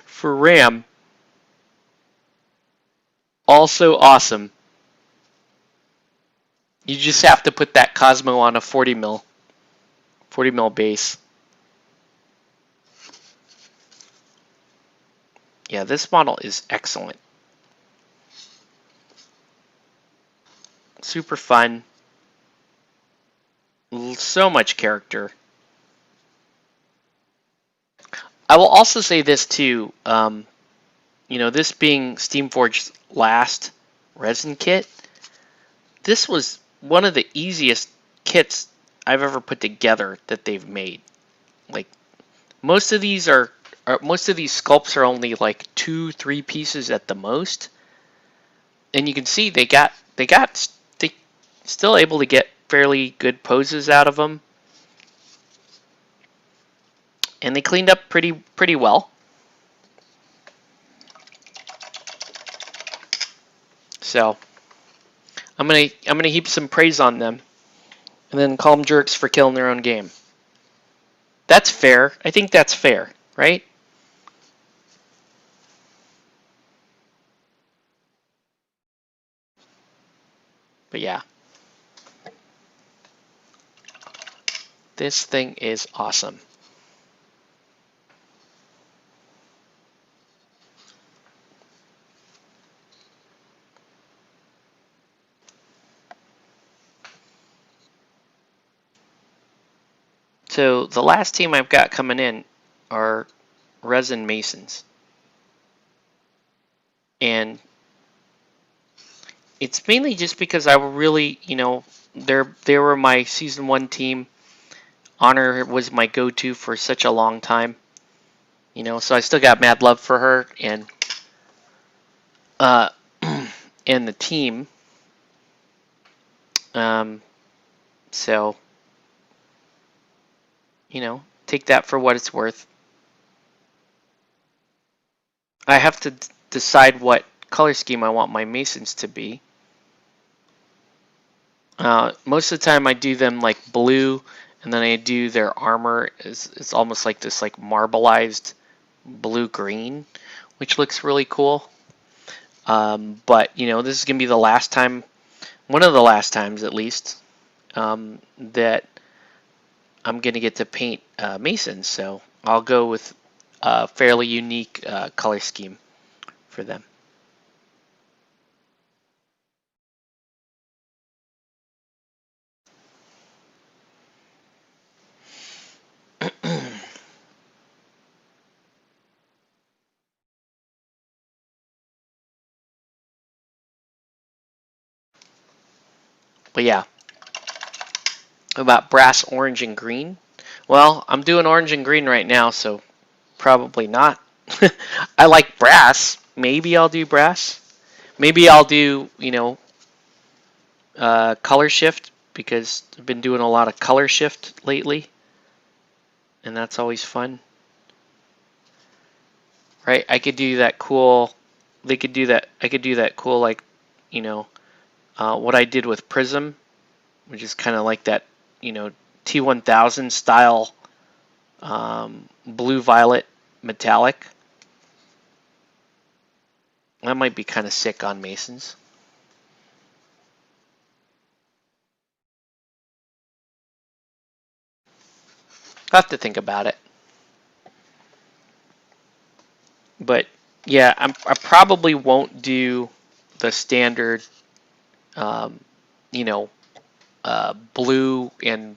for RAM. Also awesome. You just have to put that Cosmo on a 40 mil base. Yeah, this model is excellent. Super fun. So much character. I will also say this too. This being Steamforge's last resin kit, this was one of the easiest kits I've ever put together that they've made. Like, most of these sculpts are only like 2-3 pieces at the most, and you can see they still able to get fairly good poses out of them, and they cleaned up pretty well. So I'm gonna heap some praise on them, and then call them jerks for killing their own game. That's fair. I think that's fair, right? But yeah, this thing is awesome. So the last team I've got coming in are Resin Masons. And it's mainly just because I really, they were my season 1 team. Honor was my go-to for such a long time. So I still got mad love for her and and the team. So take that for what it's worth. I have to decide what color scheme I want my Masons to be. Most of the time I do them like blue, and then I do their armor. It's almost like this like marbleized blue-green, which looks really cool. But, you know, this is going to be the last time, one of the last times at least, that I'm going to get to paint Masons. So I'll go with a fairly unique color scheme for them. But yeah, about brass, orange, and green. Well, I'm doing orange and green right now, so probably not. I like brass. Maybe I'll do brass. Maybe I'll do, you know, color shift, because I've been doing a lot of color shift lately, and that's always fun. Right? I could do that cool. They could do that. I could do that cool, like, you know, what I did with Prism, which is kind of like that, you know, T1000 style blue violet metallic. That might be kind of sick on Masons. I'll have to think about it. But yeah, I probably won't do the standard, you know, blue, and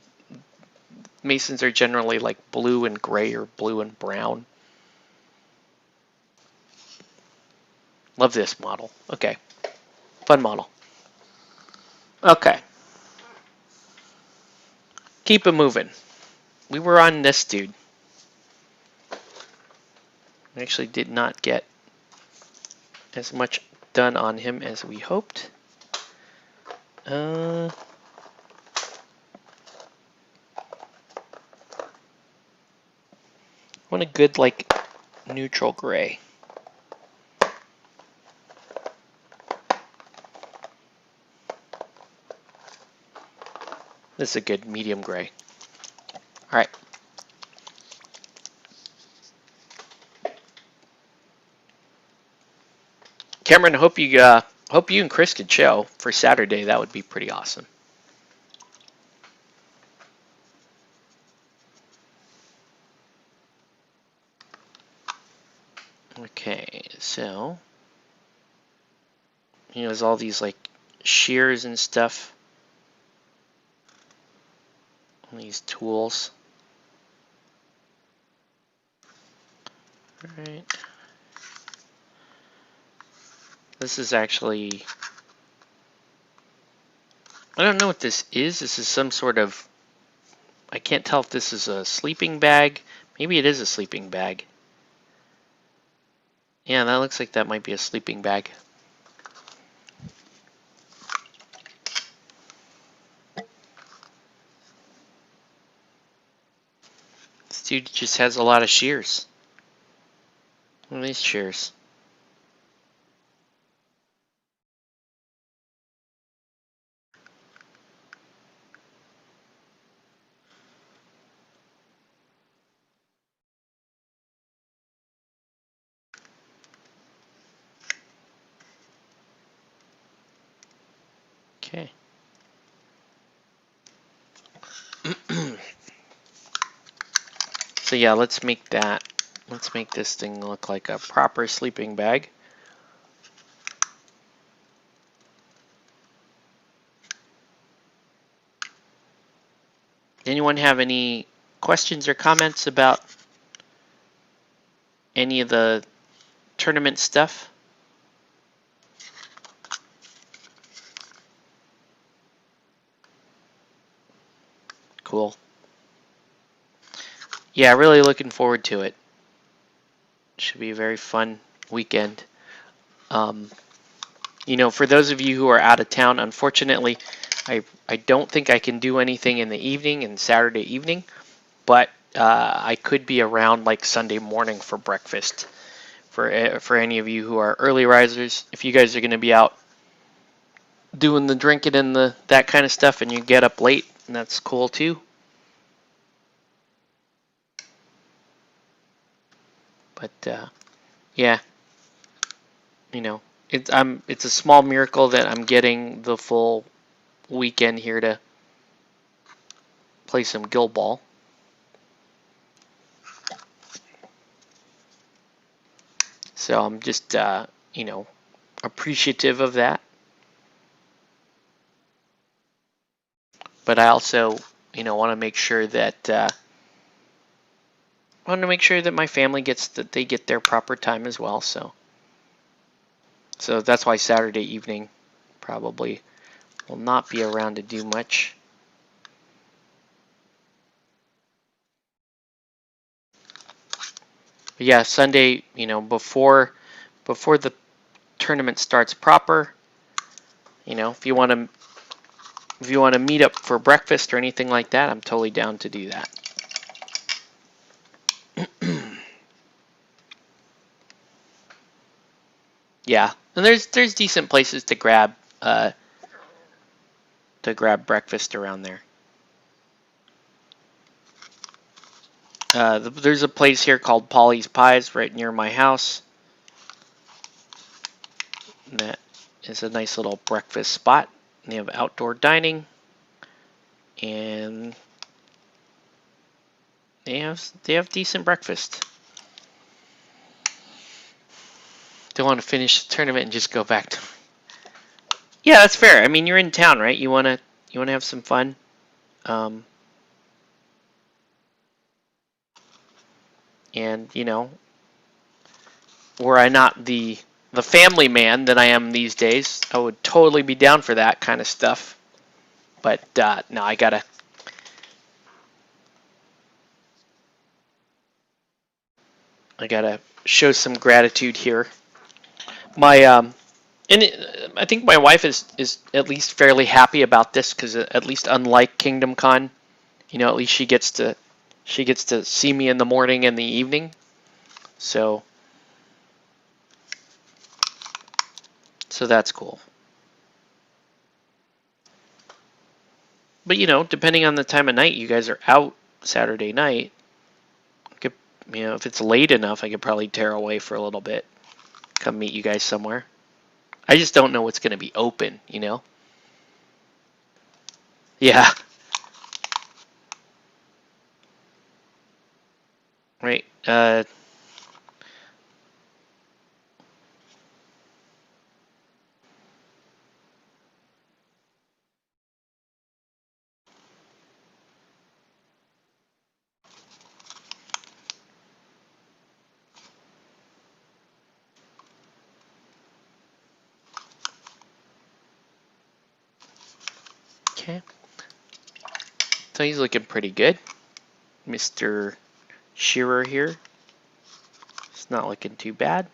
Masons are generally like blue and gray or blue and brown. Love this model. Okay. Fun model. Okay. Keep it moving. We were on this dude. We actually did not get as much done on him as we hoped. I want a good, like, neutral gray. This is a good medium gray. All right. Cameron, hope you and Chris could show for Saturday. That would be pretty awesome. Okay, so you know, there's all these like shears and stuff. All these tools. All right. This is actually, I don't know what this is. This is some sort of, I can't tell if this is a sleeping bag. Maybe it is a sleeping bag. Yeah, that looks like that might be a sleeping bag. This dude just has a lot of shears. Look at these shears. Okay. So yeah, let's make that. Let's make this thing look like a proper sleeping bag. Anyone have any questions or comments about any of the tournament stuff? Cool. Yeah, really looking forward to it. Should be a very fun weekend. You know, for those of you who are out of town, unfortunately, I don't think I can do anything in the evening and Saturday evening, but I could be around like Sunday morning for breakfast. For any of you who are early risers, if you guys are going to be out doing the drinking and that kind of stuff, and you get up late, and that's cool too. But yeah, it's a small miracle that I'm getting the full weekend here to play some Guild Ball. So I'm just appreciative of that. But I also want to make sure that my family they get their proper time as well. So that's why Saturday evening probably will not be around to do much. But yeah, Sunday, before the tournament starts proper, if you want to meet up for breakfast or anything like that, I'm totally down to do that. Yeah, and there's decent places to grab breakfast around there. There's a place here called Polly's Pies right near my house. And that is a nice little breakfast spot. They have outdoor dining, and they have decent breakfast. Don't want to finish the tournament and just go back to. Yeah, that's fair. I mean, you're in town, right? You wanna have some fun. And were I not the family man that I am these days, I would totally be down for that kind of stuff. But no, I gotta show some gratitude here. I think my wife is at least fairly happy about this, because at least unlike Kingdom Con, at least she gets to see me in the morning and the evening. So that's cool. But depending on the time of night you guys are out Saturday night, if it's late enough, I could probably tear away for a little bit, come meet you guys somewhere. I just don't know what's going to be open, Yeah. Right. Okay. So he's looking pretty good. Mr. Shearer here. It's not looking too bad.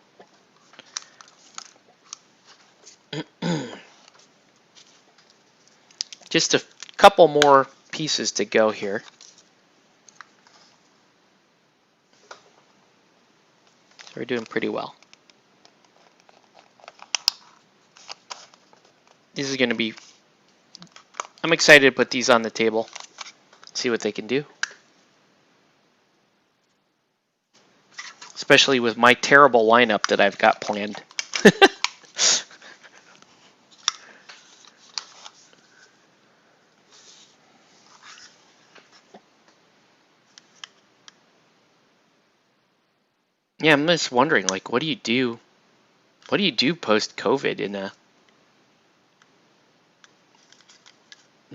Just a couple more pieces to go here. So we're doing pretty well. This is going to be... I'm excited to put these on the table. See what they can do. Especially with my terrible lineup that I've got planned. Yeah, I'm just wondering, like, what do you do? What do you do post-COVID in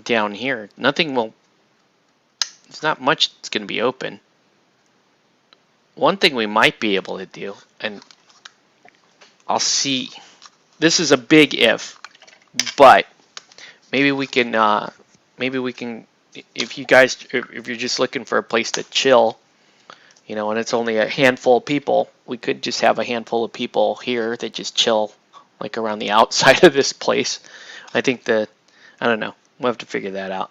down here? Nothing will. There's not much that's going to be open. One thing we might be able to do, and I'll see. This is a big if, but maybe we can. If you guys, if you're just looking for a place to chill, and it's only a handful of people, we could just have a handful of people here that just chill, like around the outside of this place. I think I don't know. We'll have to figure that out.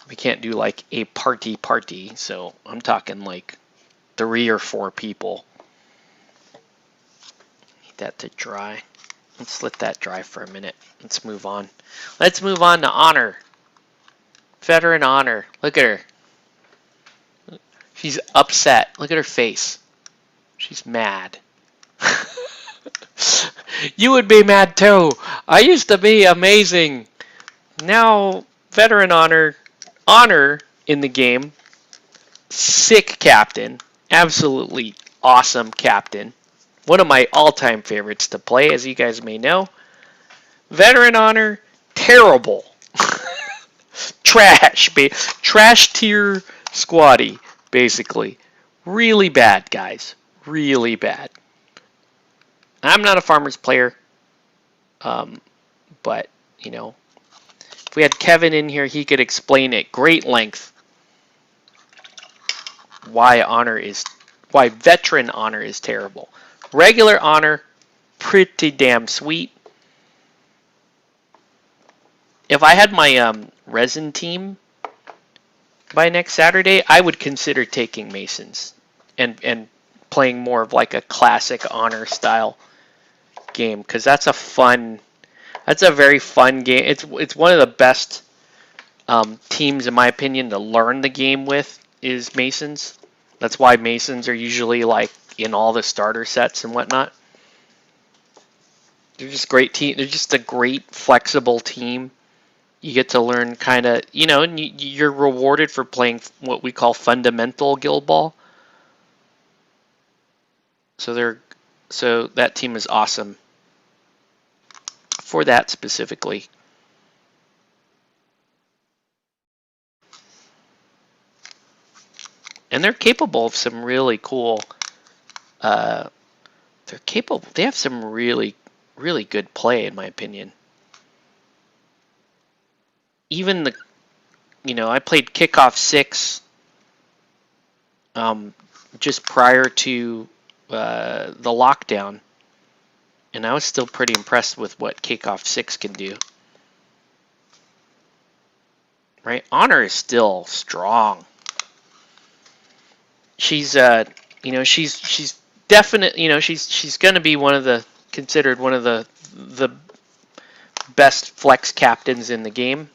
We can't do like a party, so I'm talking like 3 or 4 people. Need that to dry. Let's let that dry for a minute. Let's move on. Let's move on to Honor. Veteran Honor. Look at her. She's upset. Look at her face. She's mad. You would be mad too. I used to be amazing. Now, Veteran Honor in the game. Sick captain. Absolutely awesome captain. One of my all-time favorites to play, as you guys may know. Veteran Honor, terrible. Trash tier squatty, basically. Really bad, guys. Really bad. I'm not a Farmers player, but, you know, if we had Kevin in here, he could explain at great length why Veteran Honor is terrible. Regular Honor, pretty damn sweet. If I had my resin team by next Saturday, I would consider taking Masons and playing more of like a classic Honor style game, because that's a very fun game. It's one of the best teams, in my opinion, to learn the game with is Masons. That's why Masons are usually like in all the starter sets and whatnot. They're just great team. They're just a great flexible team. You get to learn kind of, you know, and you're rewarded for playing what we call fundamental Guild Ball. So that team is awesome for that specifically. And they're capable of some really cool. They have some really, really good play, in my opinion. Even I played Kickoff 6 just prior to the lockdown, and I was still pretty impressed with what Kickoff 6 can do. Right? Honor is still strong. She's she's definitely, she's going to be considered one of the best flex captains in the game.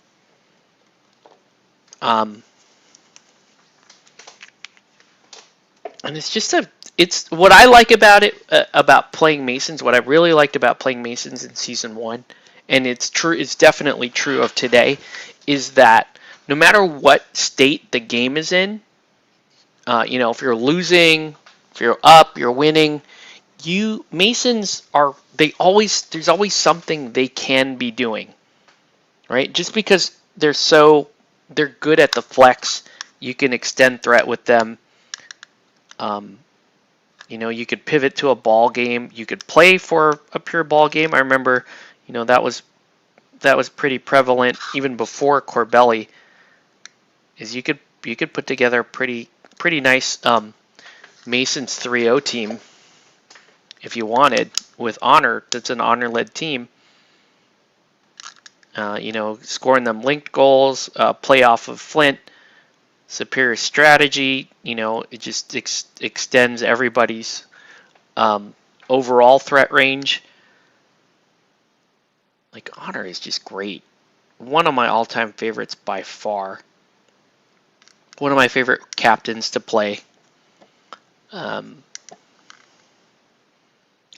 And it's what I like about it, about playing Masons. What I really liked about playing Masons in Season 1, and it's definitely true of today, is that no matter what state the game is in, if you're losing, if you're up, you're winning, Masons there's always something they can be doing, right? Just because they're good at the flex, you can extend threat with them. You could pivot to a ball game. You could play for a pure ball game. I remember, that was pretty prevalent even before Corbelli. Is you could put together a pretty nice Masons 3-0 team if you wanted, with Honor. That's an Honor-led team. Scoring them linked goals, play off of Flint, superior strategy. It just extends everybody's overall threat range. Like, Honor is just great. One of my all-time favorites by far. One of my favorite captains to play. I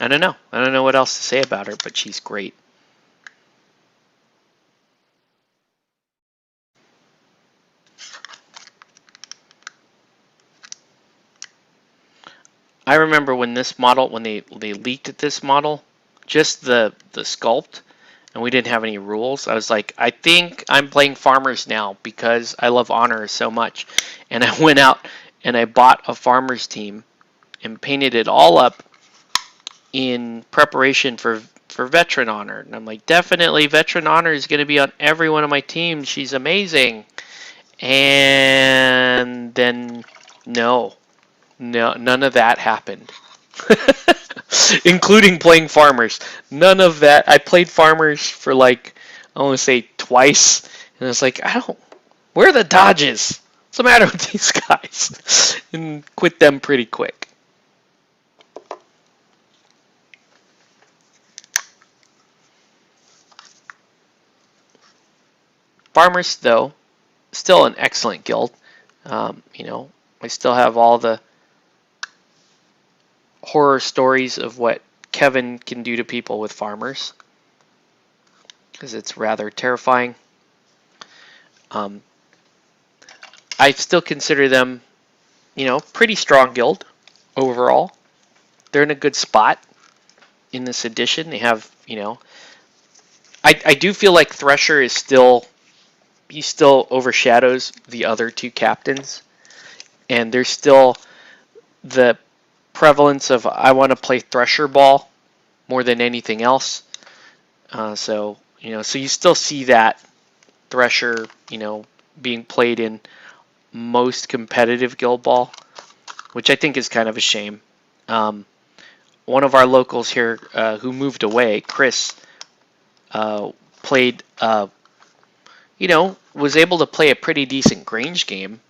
don't know what else to say about her, but she's great. I remember when they leaked this model, just the sculpt, and we didn't have any rules. I was like, I think I'm playing Farmers now because I love Honor so much. And I went out and I bought a Farmers team and painted it all up in preparation for Veteran Honor. And I'm like, definitely Veteran Honor is going to be on every one of my teams. She's amazing. And then No, none of that happened. Including playing Farmers. None of that. I played Farmers for I want to say twice. And it's like, Where are the dodges? What's the matter with these guys? And quit them pretty quick. Farmers, though, still an excellent guild. You know, I still have all the horror stories of what Kevin can do to people with farmers, because it's rather terrifying. I still consider them, you know, pretty strong guild overall. They're in a good spot in this edition. They have, you know, I do feel like Thresher is still, he still overshadows the other two captains, and there's still the prevalence of I want to play Thresher ball more than anything else. So you know, so you still see that Thresher, you know, being played in most competitive guild ball, which I think is kind of a shame. One of our locals here who moved away, Chris, played, you know, was able to play a pretty decent Grange game.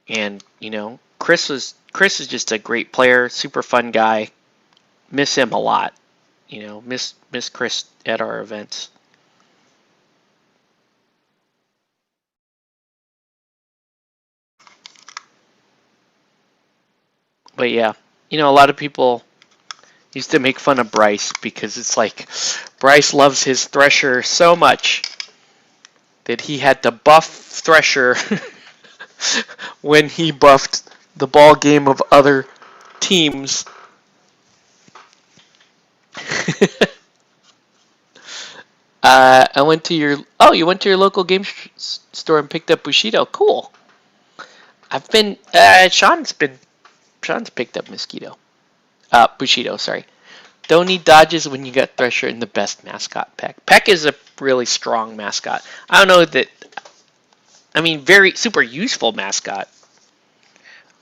And, you know, Chris is just a great player, super fun guy. Miss him a lot. You know, miss Chris at our events. But yeah, you know, a lot of people used to make fun of Bryce because it's like Bryce loves his Thresher so much that he had to buff Thresher when he buffed the ball game of other teams. I went to your, oh, you went to your local game store and picked up Bushido. Cool. I've been, Sean's picked up Mosquito. Bushido, sorry. Don't need dodges when you got Thresher in the best mascot, Peck. Peck is a really strong mascot. I don't know that, I mean, very super useful mascot.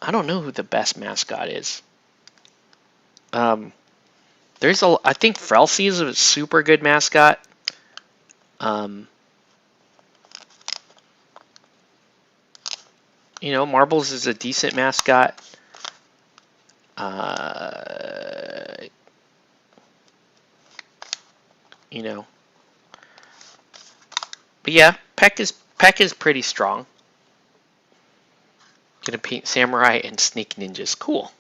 I don't know who the best mascot is. I think Frelsey is a super good mascot. You know, Marbles is a decent mascot. You know, but yeah, Peck is pretty strong. Gonna paint Samurai and Snake Ninjas. Cool.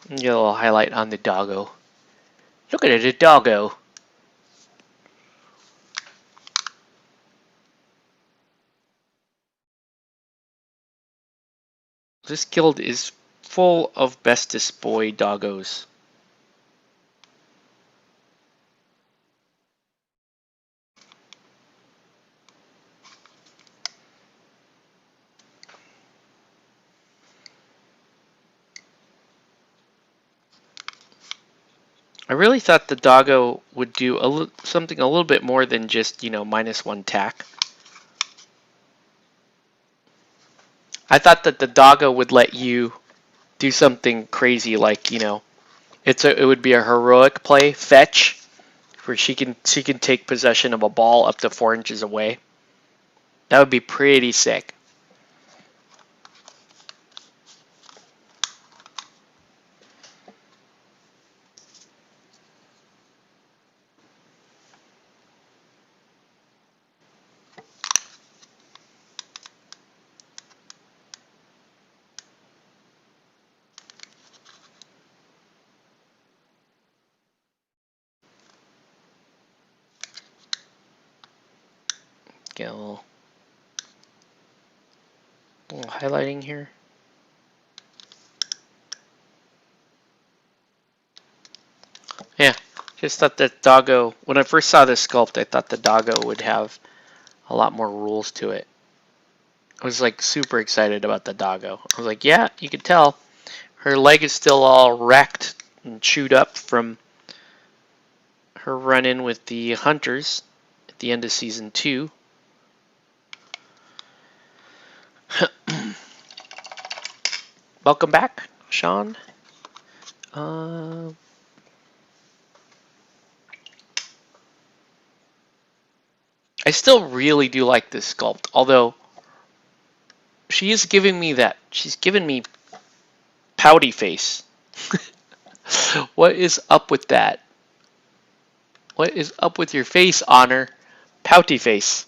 Get a little highlight on the doggo. Look at it, a doggo. This guild is full of bestest boy doggos. I really thought the doggo would do something a little bit more than just, you know, -1 tack. I thought that the doggo would let you do something crazy like, you know, it would be a heroic play, fetch, where she can take possession of a ball up to 4 inches away. That would be pretty sick. Get a little highlighting here. Yeah, just thought that doggo, when I first saw this sculpt, I thought the doggo would have a lot more rules to it. I was like super excited about the doggo. I was like, yeah, you could tell. Her leg is still all wrecked and chewed up from her run-in with the hunters at the end of season 2. Welcome back, Sean. I still really do like this sculpt, although she is giving me that. She's giving me pouty face. What is up with that? What is up with your face, Honor? Pouty face.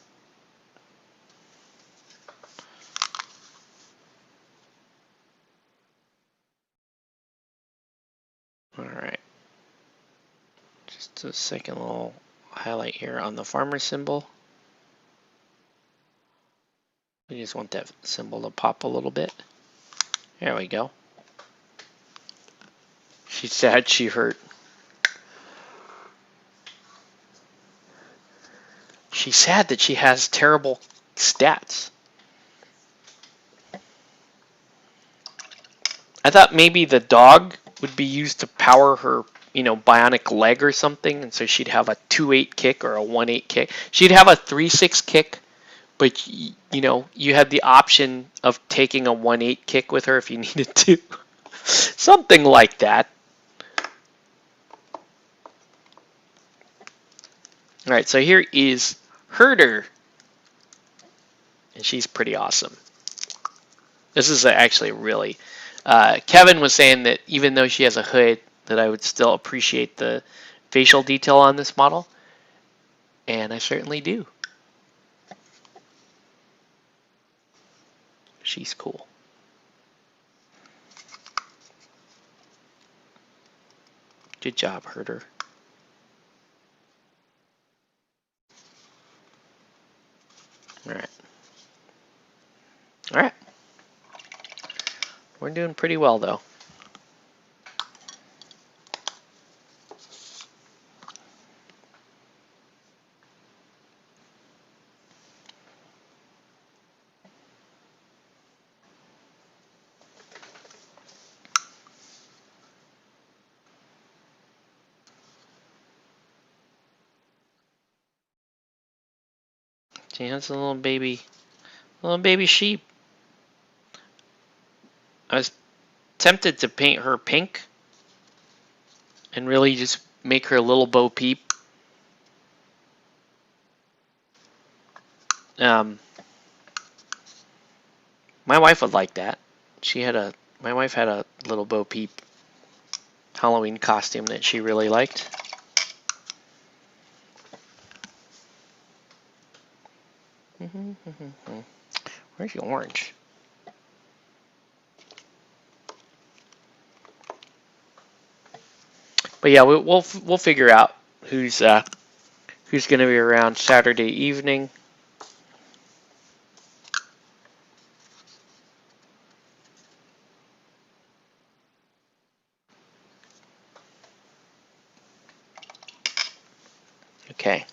All right. Just a second little highlight here on the farmer symbol. We just want that symbol to pop a little bit. There we go. She's sad she hurt. She's sad that she has terrible stats. I thought maybe the dog would be used to power her, bionic leg or something, and so she'd have a 2-8 kick or a 1-8 kick. She'd have a 3-6 kick, but you had the option of taking a 1-8 kick with her if you needed to. Something like that. All right, so here is Herder, and she's pretty awesome. This is actually really. Kevin was saying that even though she has a hood, that I would still appreciate the facial detail on this model, and I certainly do. She's cool. Good job, Herder. All right. All right. We're doing pretty well, though. She has a little baby sheep. I was tempted to paint her pink and really just make her a little Bo Peep. My wife would like that. My wife had a little Bo Peep Halloween costume that she really liked. Where's your orange? But yeah, we'll figure out who's going to be around Saturday evening. Okay.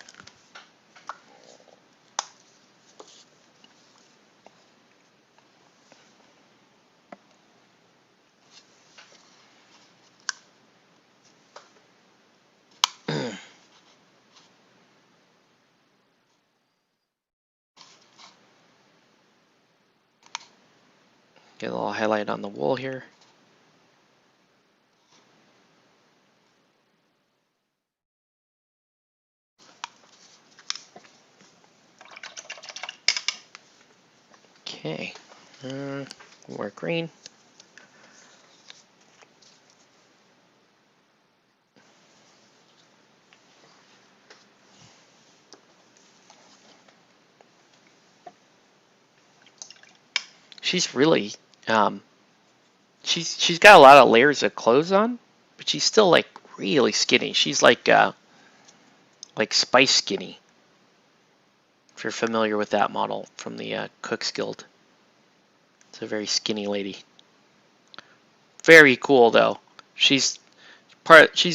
Get a little highlight on the wool here. Okay. More green. She's really she's got a lot of layers of clothes on, but she's still like really skinny. She's like Spice Skinny. If you're familiar with that model from the Cook's Guild. It's a very skinny lady. Very cool though. She's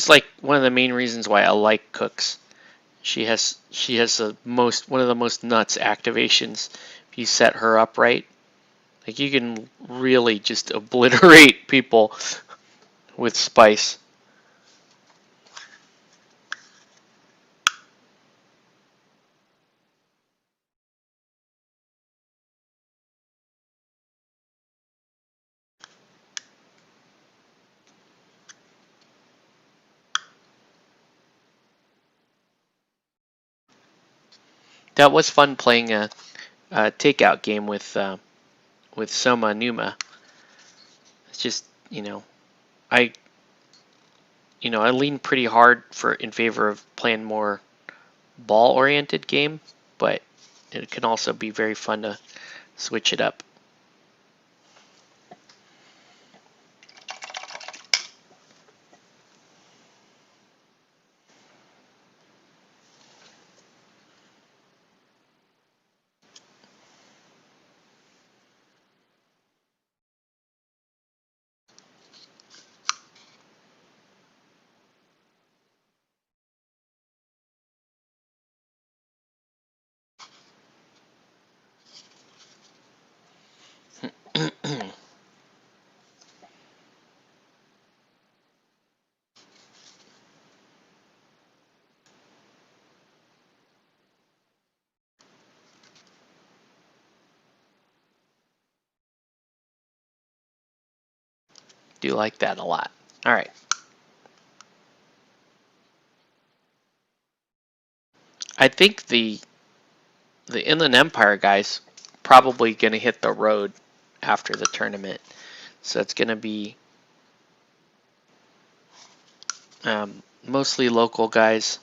like one of the main reasons why I like Cooks. She has one of the most nuts activations if you set her up right. Like you can really just obliterate people with Spice. That was fun playing a takeout game with Soma Numa. It's just, I I lean pretty hard in favor of playing more ball-oriented game, but it can also be very fun to switch it up. Do like that a lot. All right. I think the Inland Empire guys probably going to hit the road after the tournament. So it's going to be mostly local guys.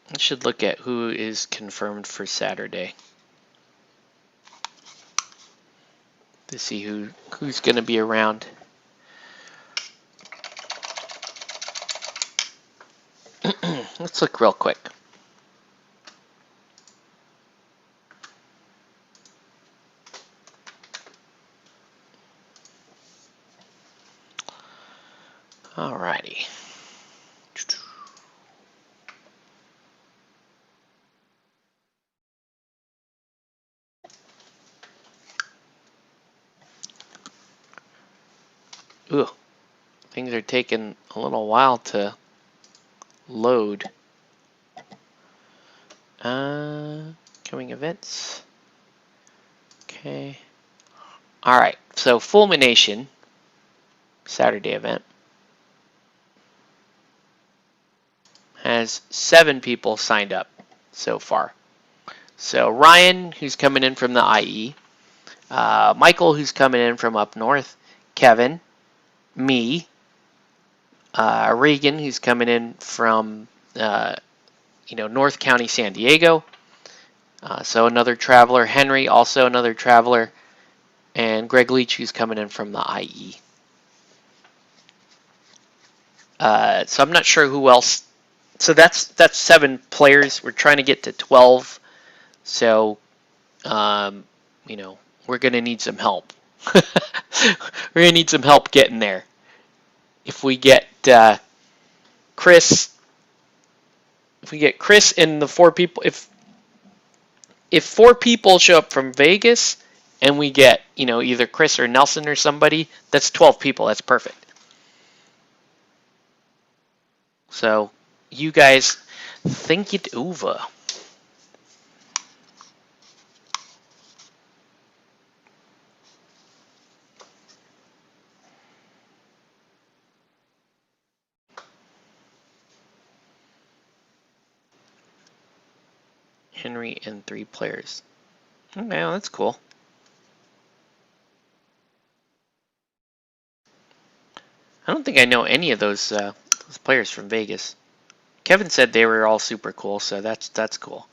I should look at who is confirmed for Saturday to see who's going to be around. Let's look real quick. Alrighty. Ooh, things are taking a little while to load. Coming events. Okay. Alright, so Fulmination, Saturday event, has 7 people signed up so far. So Ryan, who's coming in from the IE, Michael, who's coming in from up north, Kevin, me, Regan, who's coming in from North County, San Diego. So another traveler. Henry, also another traveler. And Greg Leach, who's coming in from the IE. So I'm not sure who else. So that's 7 players. We're trying to get to 12. So, we're going to need some help. We're going to need some help getting there. If we get Chris and the 4 people, if 4 people show up from Vegas and we get, either Chris or Nelson or somebody, that's 12 people. That's perfect. So you guys think it over. Henry and 3 players. Okay, well, that's cool. I don't think I know any of those players from Vegas. Kevin said they were all super cool, so that's cool.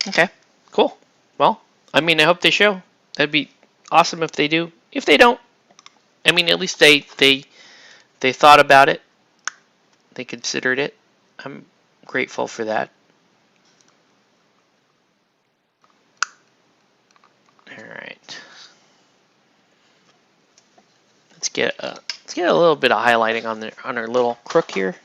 Okay, cool. Well, I mean, I hope they show. That'd be awesome if they do. If they don't, I mean, at least they thought about it. They considered it. I'm grateful for that. All right. Let's get a little bit of highlighting on our little crook here.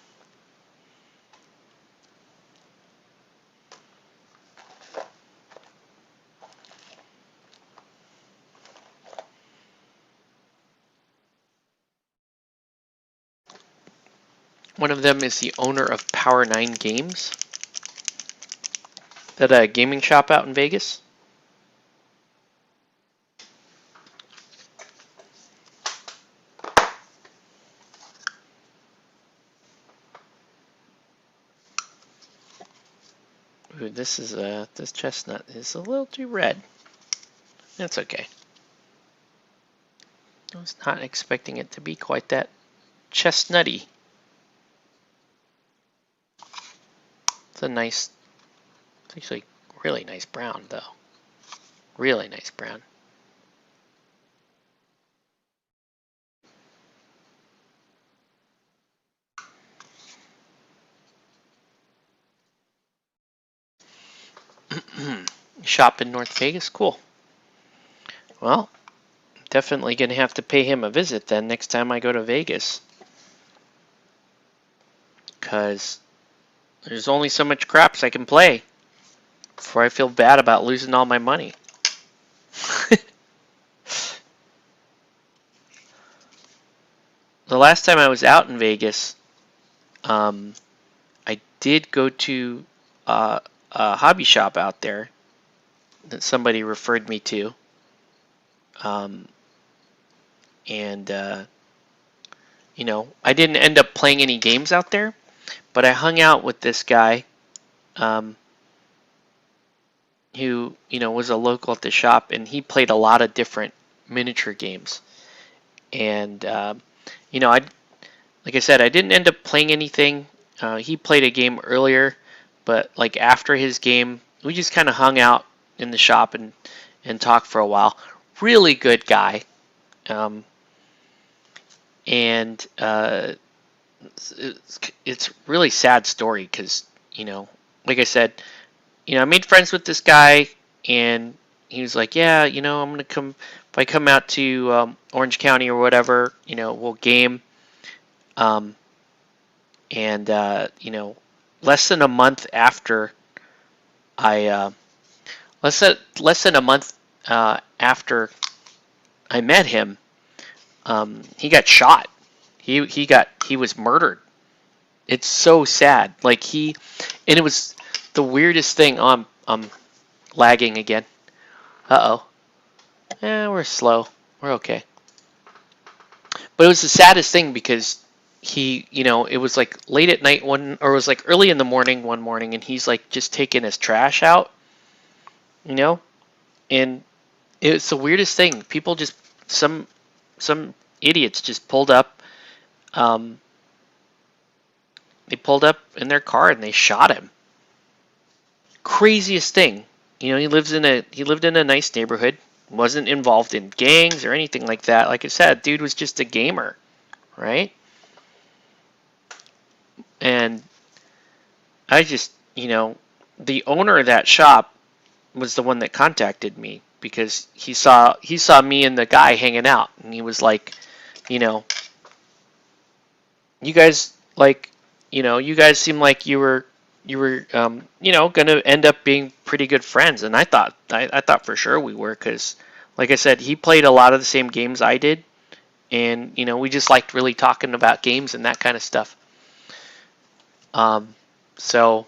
One of them is the owner of Power 9 Games. That a gaming shop out in Vegas. Ooh, this chestnut is a little too red. That's okay. I was not expecting it to be quite that chestnutty. It's actually really nice brown though. Really nice brown. Shop in North Vegas, cool. Well, definitely gonna have to pay him a visit then next time I go to Vegas. Cause there's only so much craps I can play before I feel bad about losing all my money. The last time I was out in Vegas, I did go to a hobby shop out there that somebody referred me to. You know, I didn't end up playing any games out there, but I hung out with this guy who, you know, was a local at the shop, and he played a lot of different miniature games. And, you know, like I said, I didn't end up playing anything. He played a game earlier, but like after his game, we just kind of hung out in the shop and talked for a while. Really good guy. It's really sad story because, you know, like I said, you know, I made friends with this guy, and he was like, yeah, you know, I'm gonna come, if I come out to Orange County or whatever, you know, we'll game. You know, less than a month after less than a month after I met him, he got shot. He was murdered. It's so sad. Like and it was the weirdest thing. Oh, I'm lagging again. Uh-oh. Yeah, we're slow. We're okay. But it was the saddest thing because you know, it was like late at night or it was like early in the morning one morning, and he's like just taking his trash out, you know, and it's the weirdest thing. People just some idiots just pulled up. They pulled up in their car and they shot him. Craziest thing. You know, he lived in a nice neighborhood, wasn't involved in gangs or anything like that. Like I said, dude was just a gamer, right? And I just, you know, the owner of that shop was the one that contacted me because he saw me and the guy hanging out, and he was like, you know, you guys like, you know, you guys seem like you were you know, gonna end up being pretty good friends. And I thought for sure we were, because like I said, he played a lot of the same games I did, and you know, we just liked really talking about games and that kind of stuff. So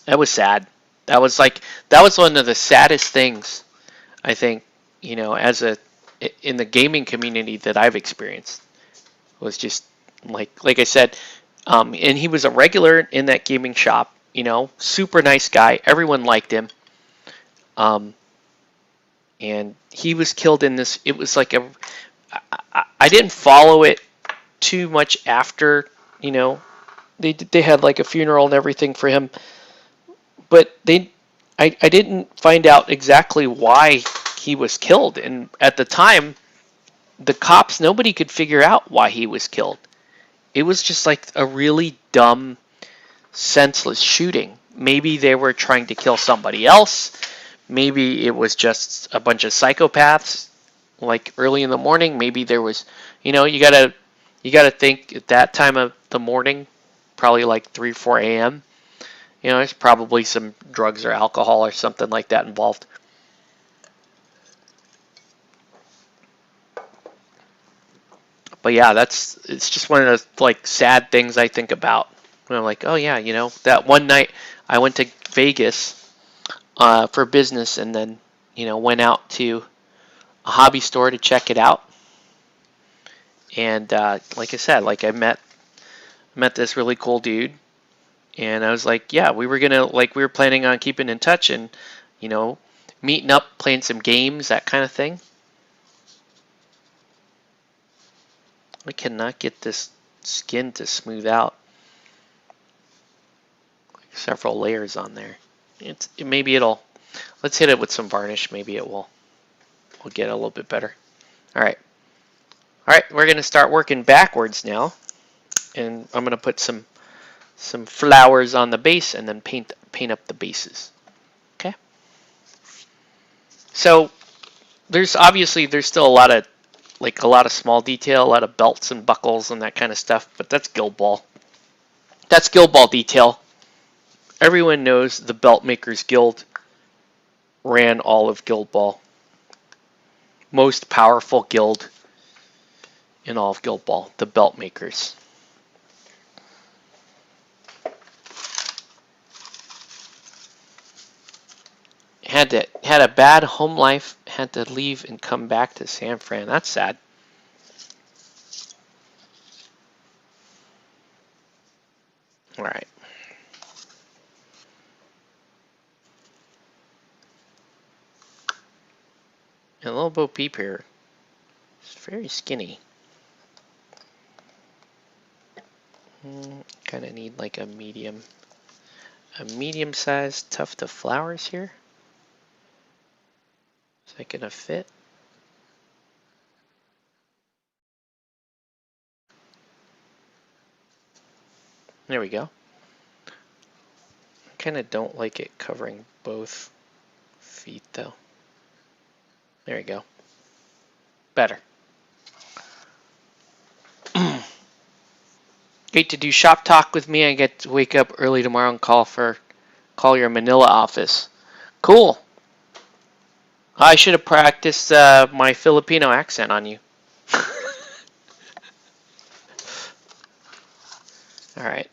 that was sad. That was one of the saddest things, I think, you know, in the gaming community that I've experienced. Was just like I said, and he was a regular in that gaming shop, you know, super nice guy. Everyone liked him. And he was killed in this. It was like I didn't follow it too much after, you know, they had like a funeral and everything for him, but I didn't find out exactly why he was killed. And at the time, the cops, nobody could figure out why he was killed. It was just like a really dumb, senseless shooting. Maybe they were trying to kill somebody else. Maybe it was just a bunch of psychopaths, like early in the morning. Maybe there was, you know, you gotta think at that time of the morning, probably like 3, 4 a.m. You know, there's probably some drugs or alcohol or something like that involved. But But yeah, it's just one of those like sad things I think about when I'm like, oh yeah, you know, that one night I went to Vegas for business, and then you know went out to a hobby store to check it out. And like I said, like I met this really cool dude, and I was like, yeah, we were planning on keeping in touch, and you know, meeting up, playing some games, that kind of thing. I cannot get this skin to smooth out. Like several layers on there. Maybe it'll. Let's hit it with some varnish. Maybe it will get a little bit better. All right. All right. We're gonna start working backwards now, and I'm gonna put some flowers on the base and then paint up the bases. Okay. So there's still a lot of small detail, a lot of belts and buckles and that kind of stuff, but that's Guild Ball. That's Guild Ball detail. Everyone knows the Belt Makers Guild ran all of Guild Ball. Most powerful guild in all of Guild Ball, the Belt Makers. Had a bad home life, had to leave and come back to San Fran. That's sad. All right. And a little Bo Peep here. It's very skinny. Kind of need like a medium-sized tuft of flowers here. Is that gonna fit? There we go. I kind of don't like it covering both feet though. There we go. Better. Great to do shop talk with me. I get to wake up early tomorrow and call your Manila office. Cool. I should have practiced my Filipino accent on you. All right.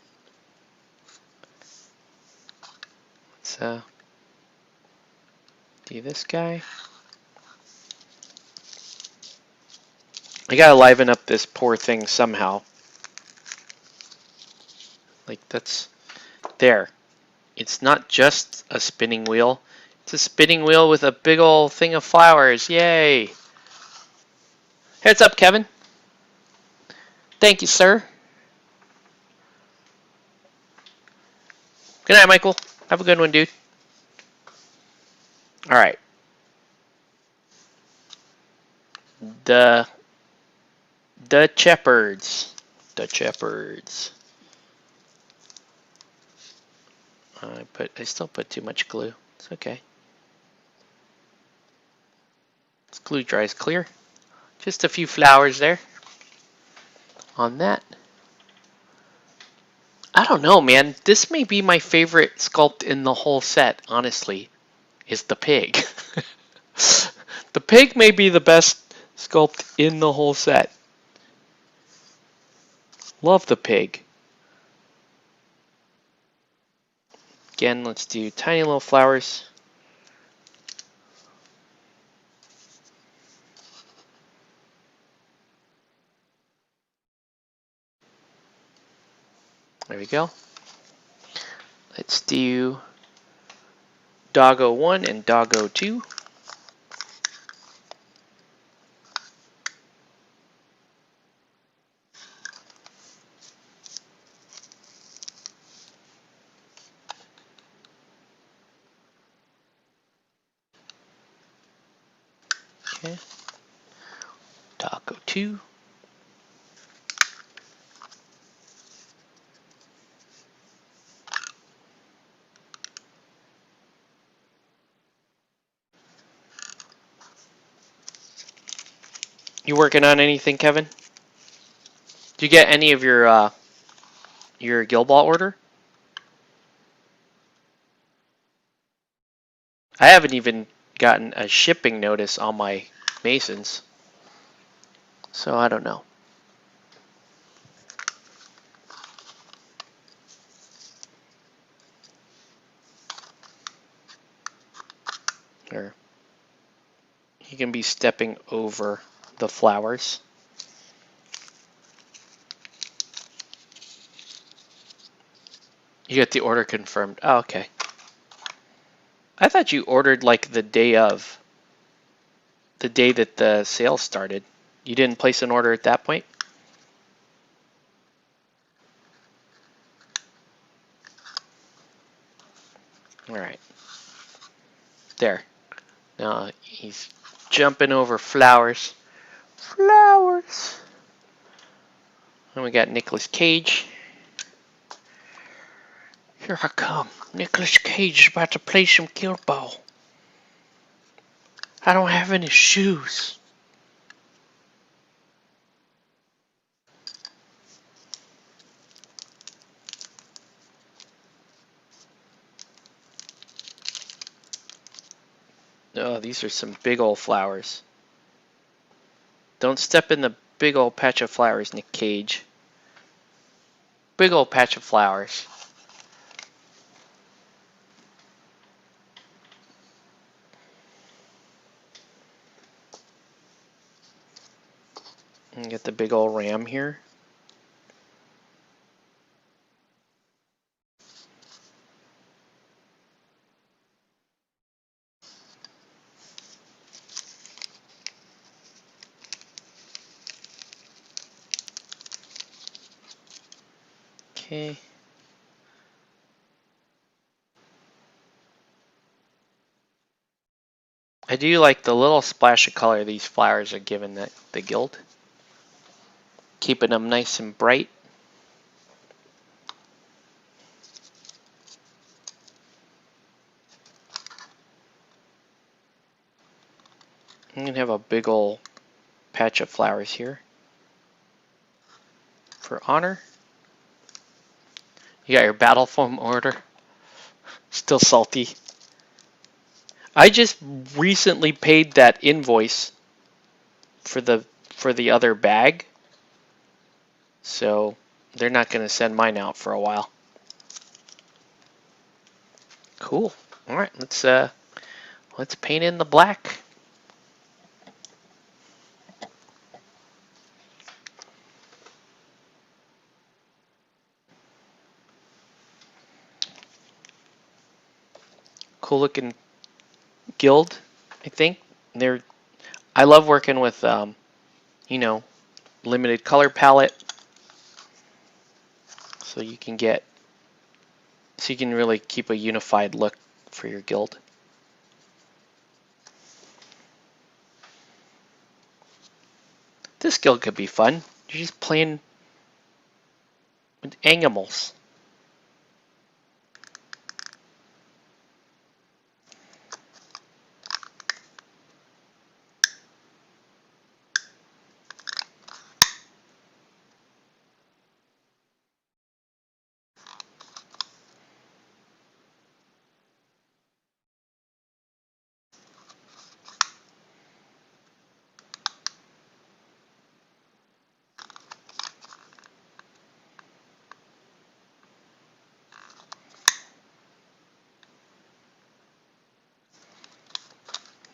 Let's do this guy. I gotta liven up this poor thing somehow. Like that's there. It's not just a spinning wheel. It's a spinning wheel with a big old thing of flowers. Yay! Heads up, Kevin. Thank you, sir. Good night, Michael. Have a good one, dude. All right. The Shepherds. The Shepherds. I still put too much glue. It's okay. This glue dries clear. Just a few flowers there on that. I don't know, man. This may be my favorite sculpt in the whole set, honestly, is the pig. The pig may be the best sculpt in the whole set. Love the pig. Again, let's do tiny little flowers. There we go. Let's do Doggo 1 and Doggo 2. Okay. Doggo 2. You working on anything, Kevin? Do you get any of your Guild Ball order? I haven't even gotten a shipping notice on my Masons, so I don't know. Or you can be stepping over the flowers. You get the order confirmed. Oh, okay. I thought you ordered like the day that the sale started. You didn't place an order at that point? All right. There. Now he's jumping over flowers. Flowers. And we got Nicolas Cage. Here I come. Nicolas Cage is about to play some Guild Ball. I don't have any shoes. Oh, these are some big old flowers. Don't step in the big old patch of flowers, Nick Cage. Big old patch of flowers. And get the big old ram here. Okay. I do like the little splash of color these flowers are giving the guild. Keeping them nice and bright. I'm going to have a big old patch of flowers here. For honor. You got your battle foam order. Still salty. I just recently paid that invoice for the other bag. So they're not going to send mine out for a while. Cool. All right, let's paint in the black. Cool looking guild, I think. I love working with you know, limited color palette. So you can really keep a unified look for your guild. This guild could be fun. You're just playing with animals.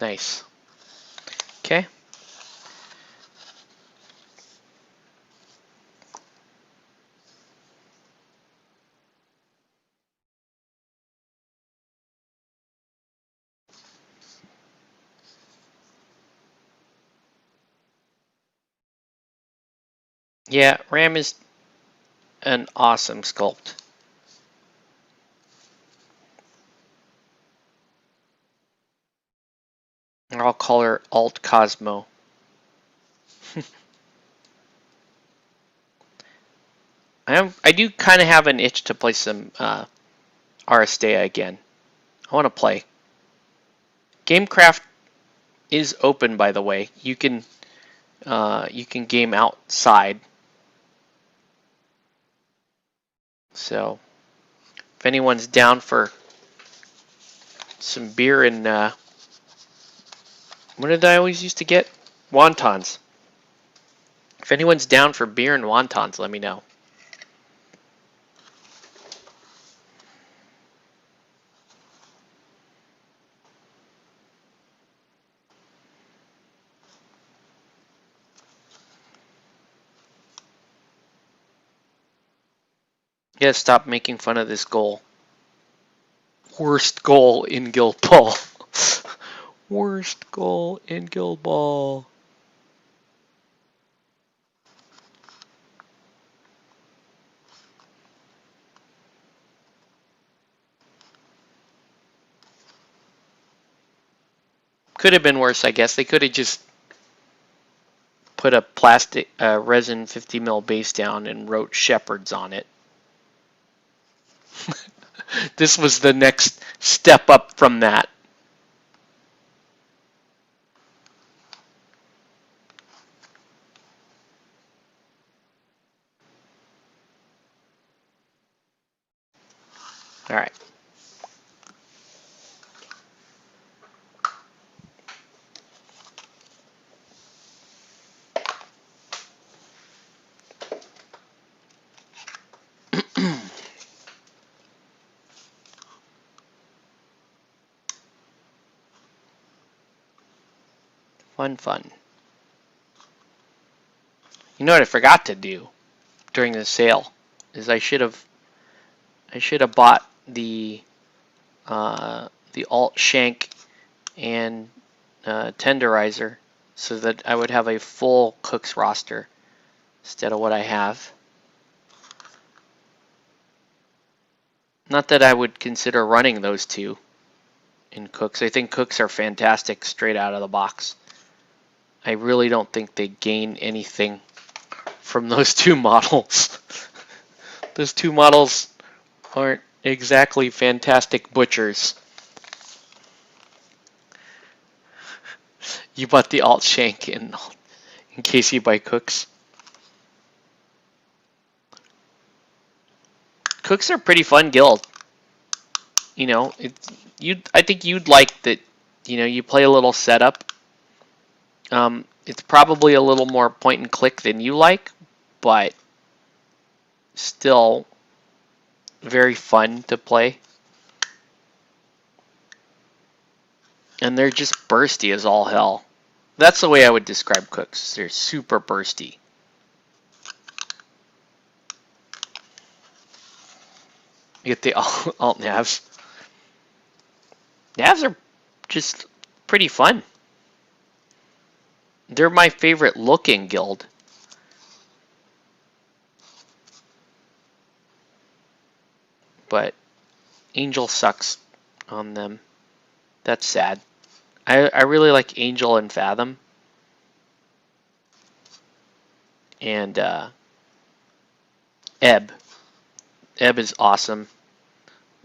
Nice. Okay. Yeah, Ram is an awesome sculpt. I'll call her Alt Cosmo. I do kind of have an itch to play some Aristea again. I want to play. Gamecraft is open, by the way. You can game outside. So if anyone's down for some beer and what did I always used to get? Wontons. If anyone's down for beer and wontons, let me know. Yeah, stop making fun of this goal. Worst goal in Guild Ball. Worst goal in Guild Ball. Could have been worse, I guess. They could have just put a plastic resin 50 mil base down and wrote Shepherds on it. This was the next step up from that. All right. Fun. You know what I forgot to do during the sale is I should have bought the alt shank and tenderizer so that I would have a full Cook's roster instead of what I have. Not that I would consider running those two in Cooks. I think Cooks are fantastic straight out of the box. I really don't think they gain anything from those two models. Those two models aren't exactly fantastic butchers. You bought the alt shank in case you buy Cooks. Cooks are pretty fun guild. You know, I think you'd like that. You know, you play a little setup. It's probably a little more point and click than you like, but still very fun to play. And they're just bursty as all hell. That's the way I would describe Cooks. They're super bursty. You get the alt navs. Navs are just pretty fun. They're my favorite looking guild. But Angel sucks on them. That's sad. I really like Angel and Fathom. And Ebb. Ebb is awesome.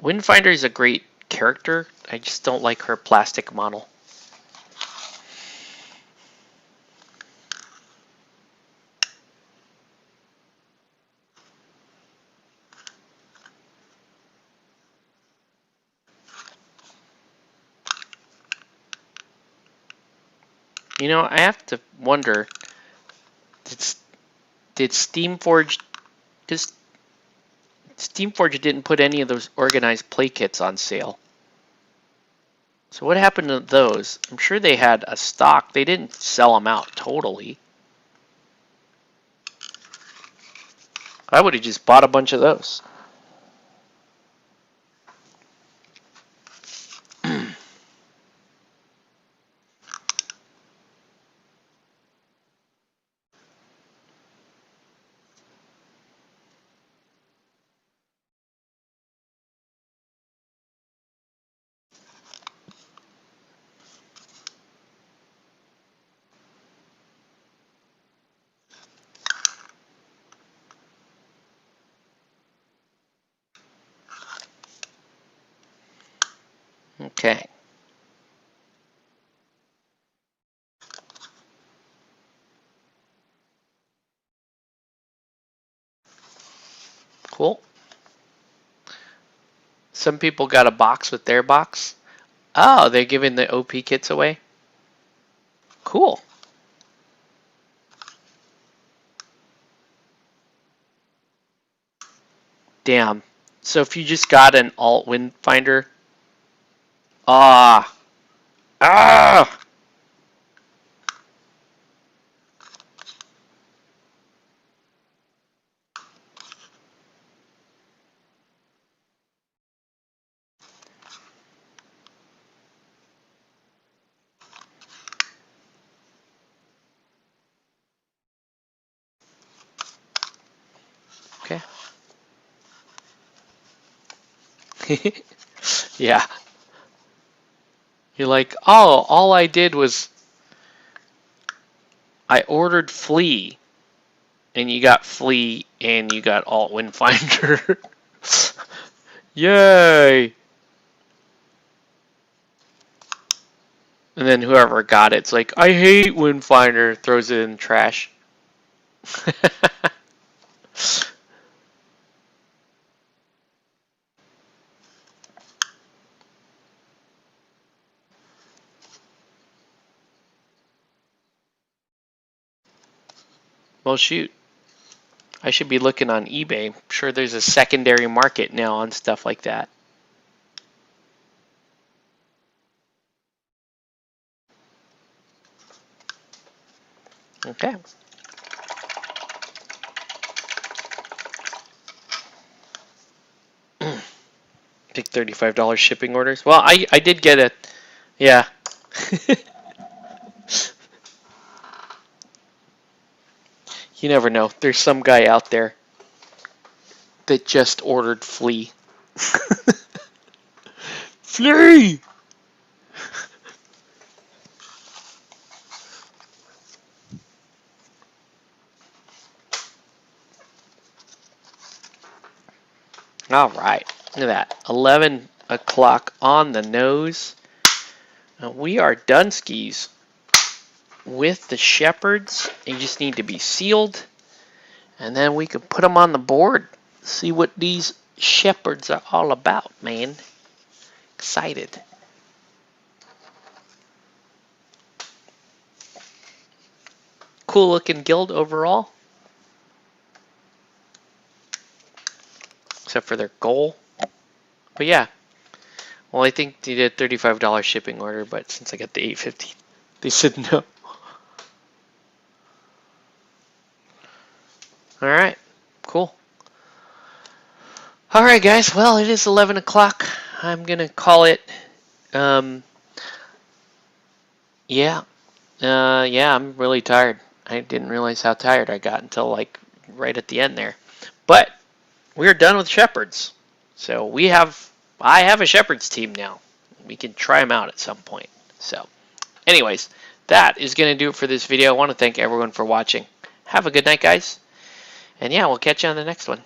Windfinder is a great character. I just don't like her plastic model. You know, I have to wonder, did Steamforge, because Steamforge didn't put any of those organized play kits on sale. So what happened to those? I'm sure they had a stock. They didn't sell them out totally. I would have just bought a bunch of those. Okay. Cool. Some people got a box with their box. Oh, they're giving the OP kits away? Cool. Damn. So if you just got an alt Windfinder, ah, ah, Yeah. You're like, oh, all I did was I ordered Flea, and you got Flea, and you got Alt Windfinder. Yay! And then whoever got it's like, I hate Windfinder, throws it in the trash. Well, shoot. I should be looking on eBay. I'm sure there's a secondary market now on stuff like that. Okay. Take $35 shipping orders. Well, I did get it. Yeah. You never know. There's some guy out there that just ordered Flea. Flea! All right. Look at that. 11 o'clock on the nose. We are done skis with the shepherds. They just need to be sealed. And then we can put them on the board. See what these shepherds are all about, man. Excited. Cool looking guild overall. Except for their goal. But yeah. Well, I think they did $35 shipping order, but since I got the $8.50, they said no. Alright. Cool. Alright, guys. Well, it is 11 o'clock. I'm going to call it. Yeah. Yeah, I'm really tired. I didn't realize how tired I got until like right at the end there. But we're done with shepherds. So I have a shepherds team now. We can try them out at some point. So anyways, that is going to do it for this video. I want to thank everyone for watching. Have a good night, guys. And yeah, we'll catch you on the next one.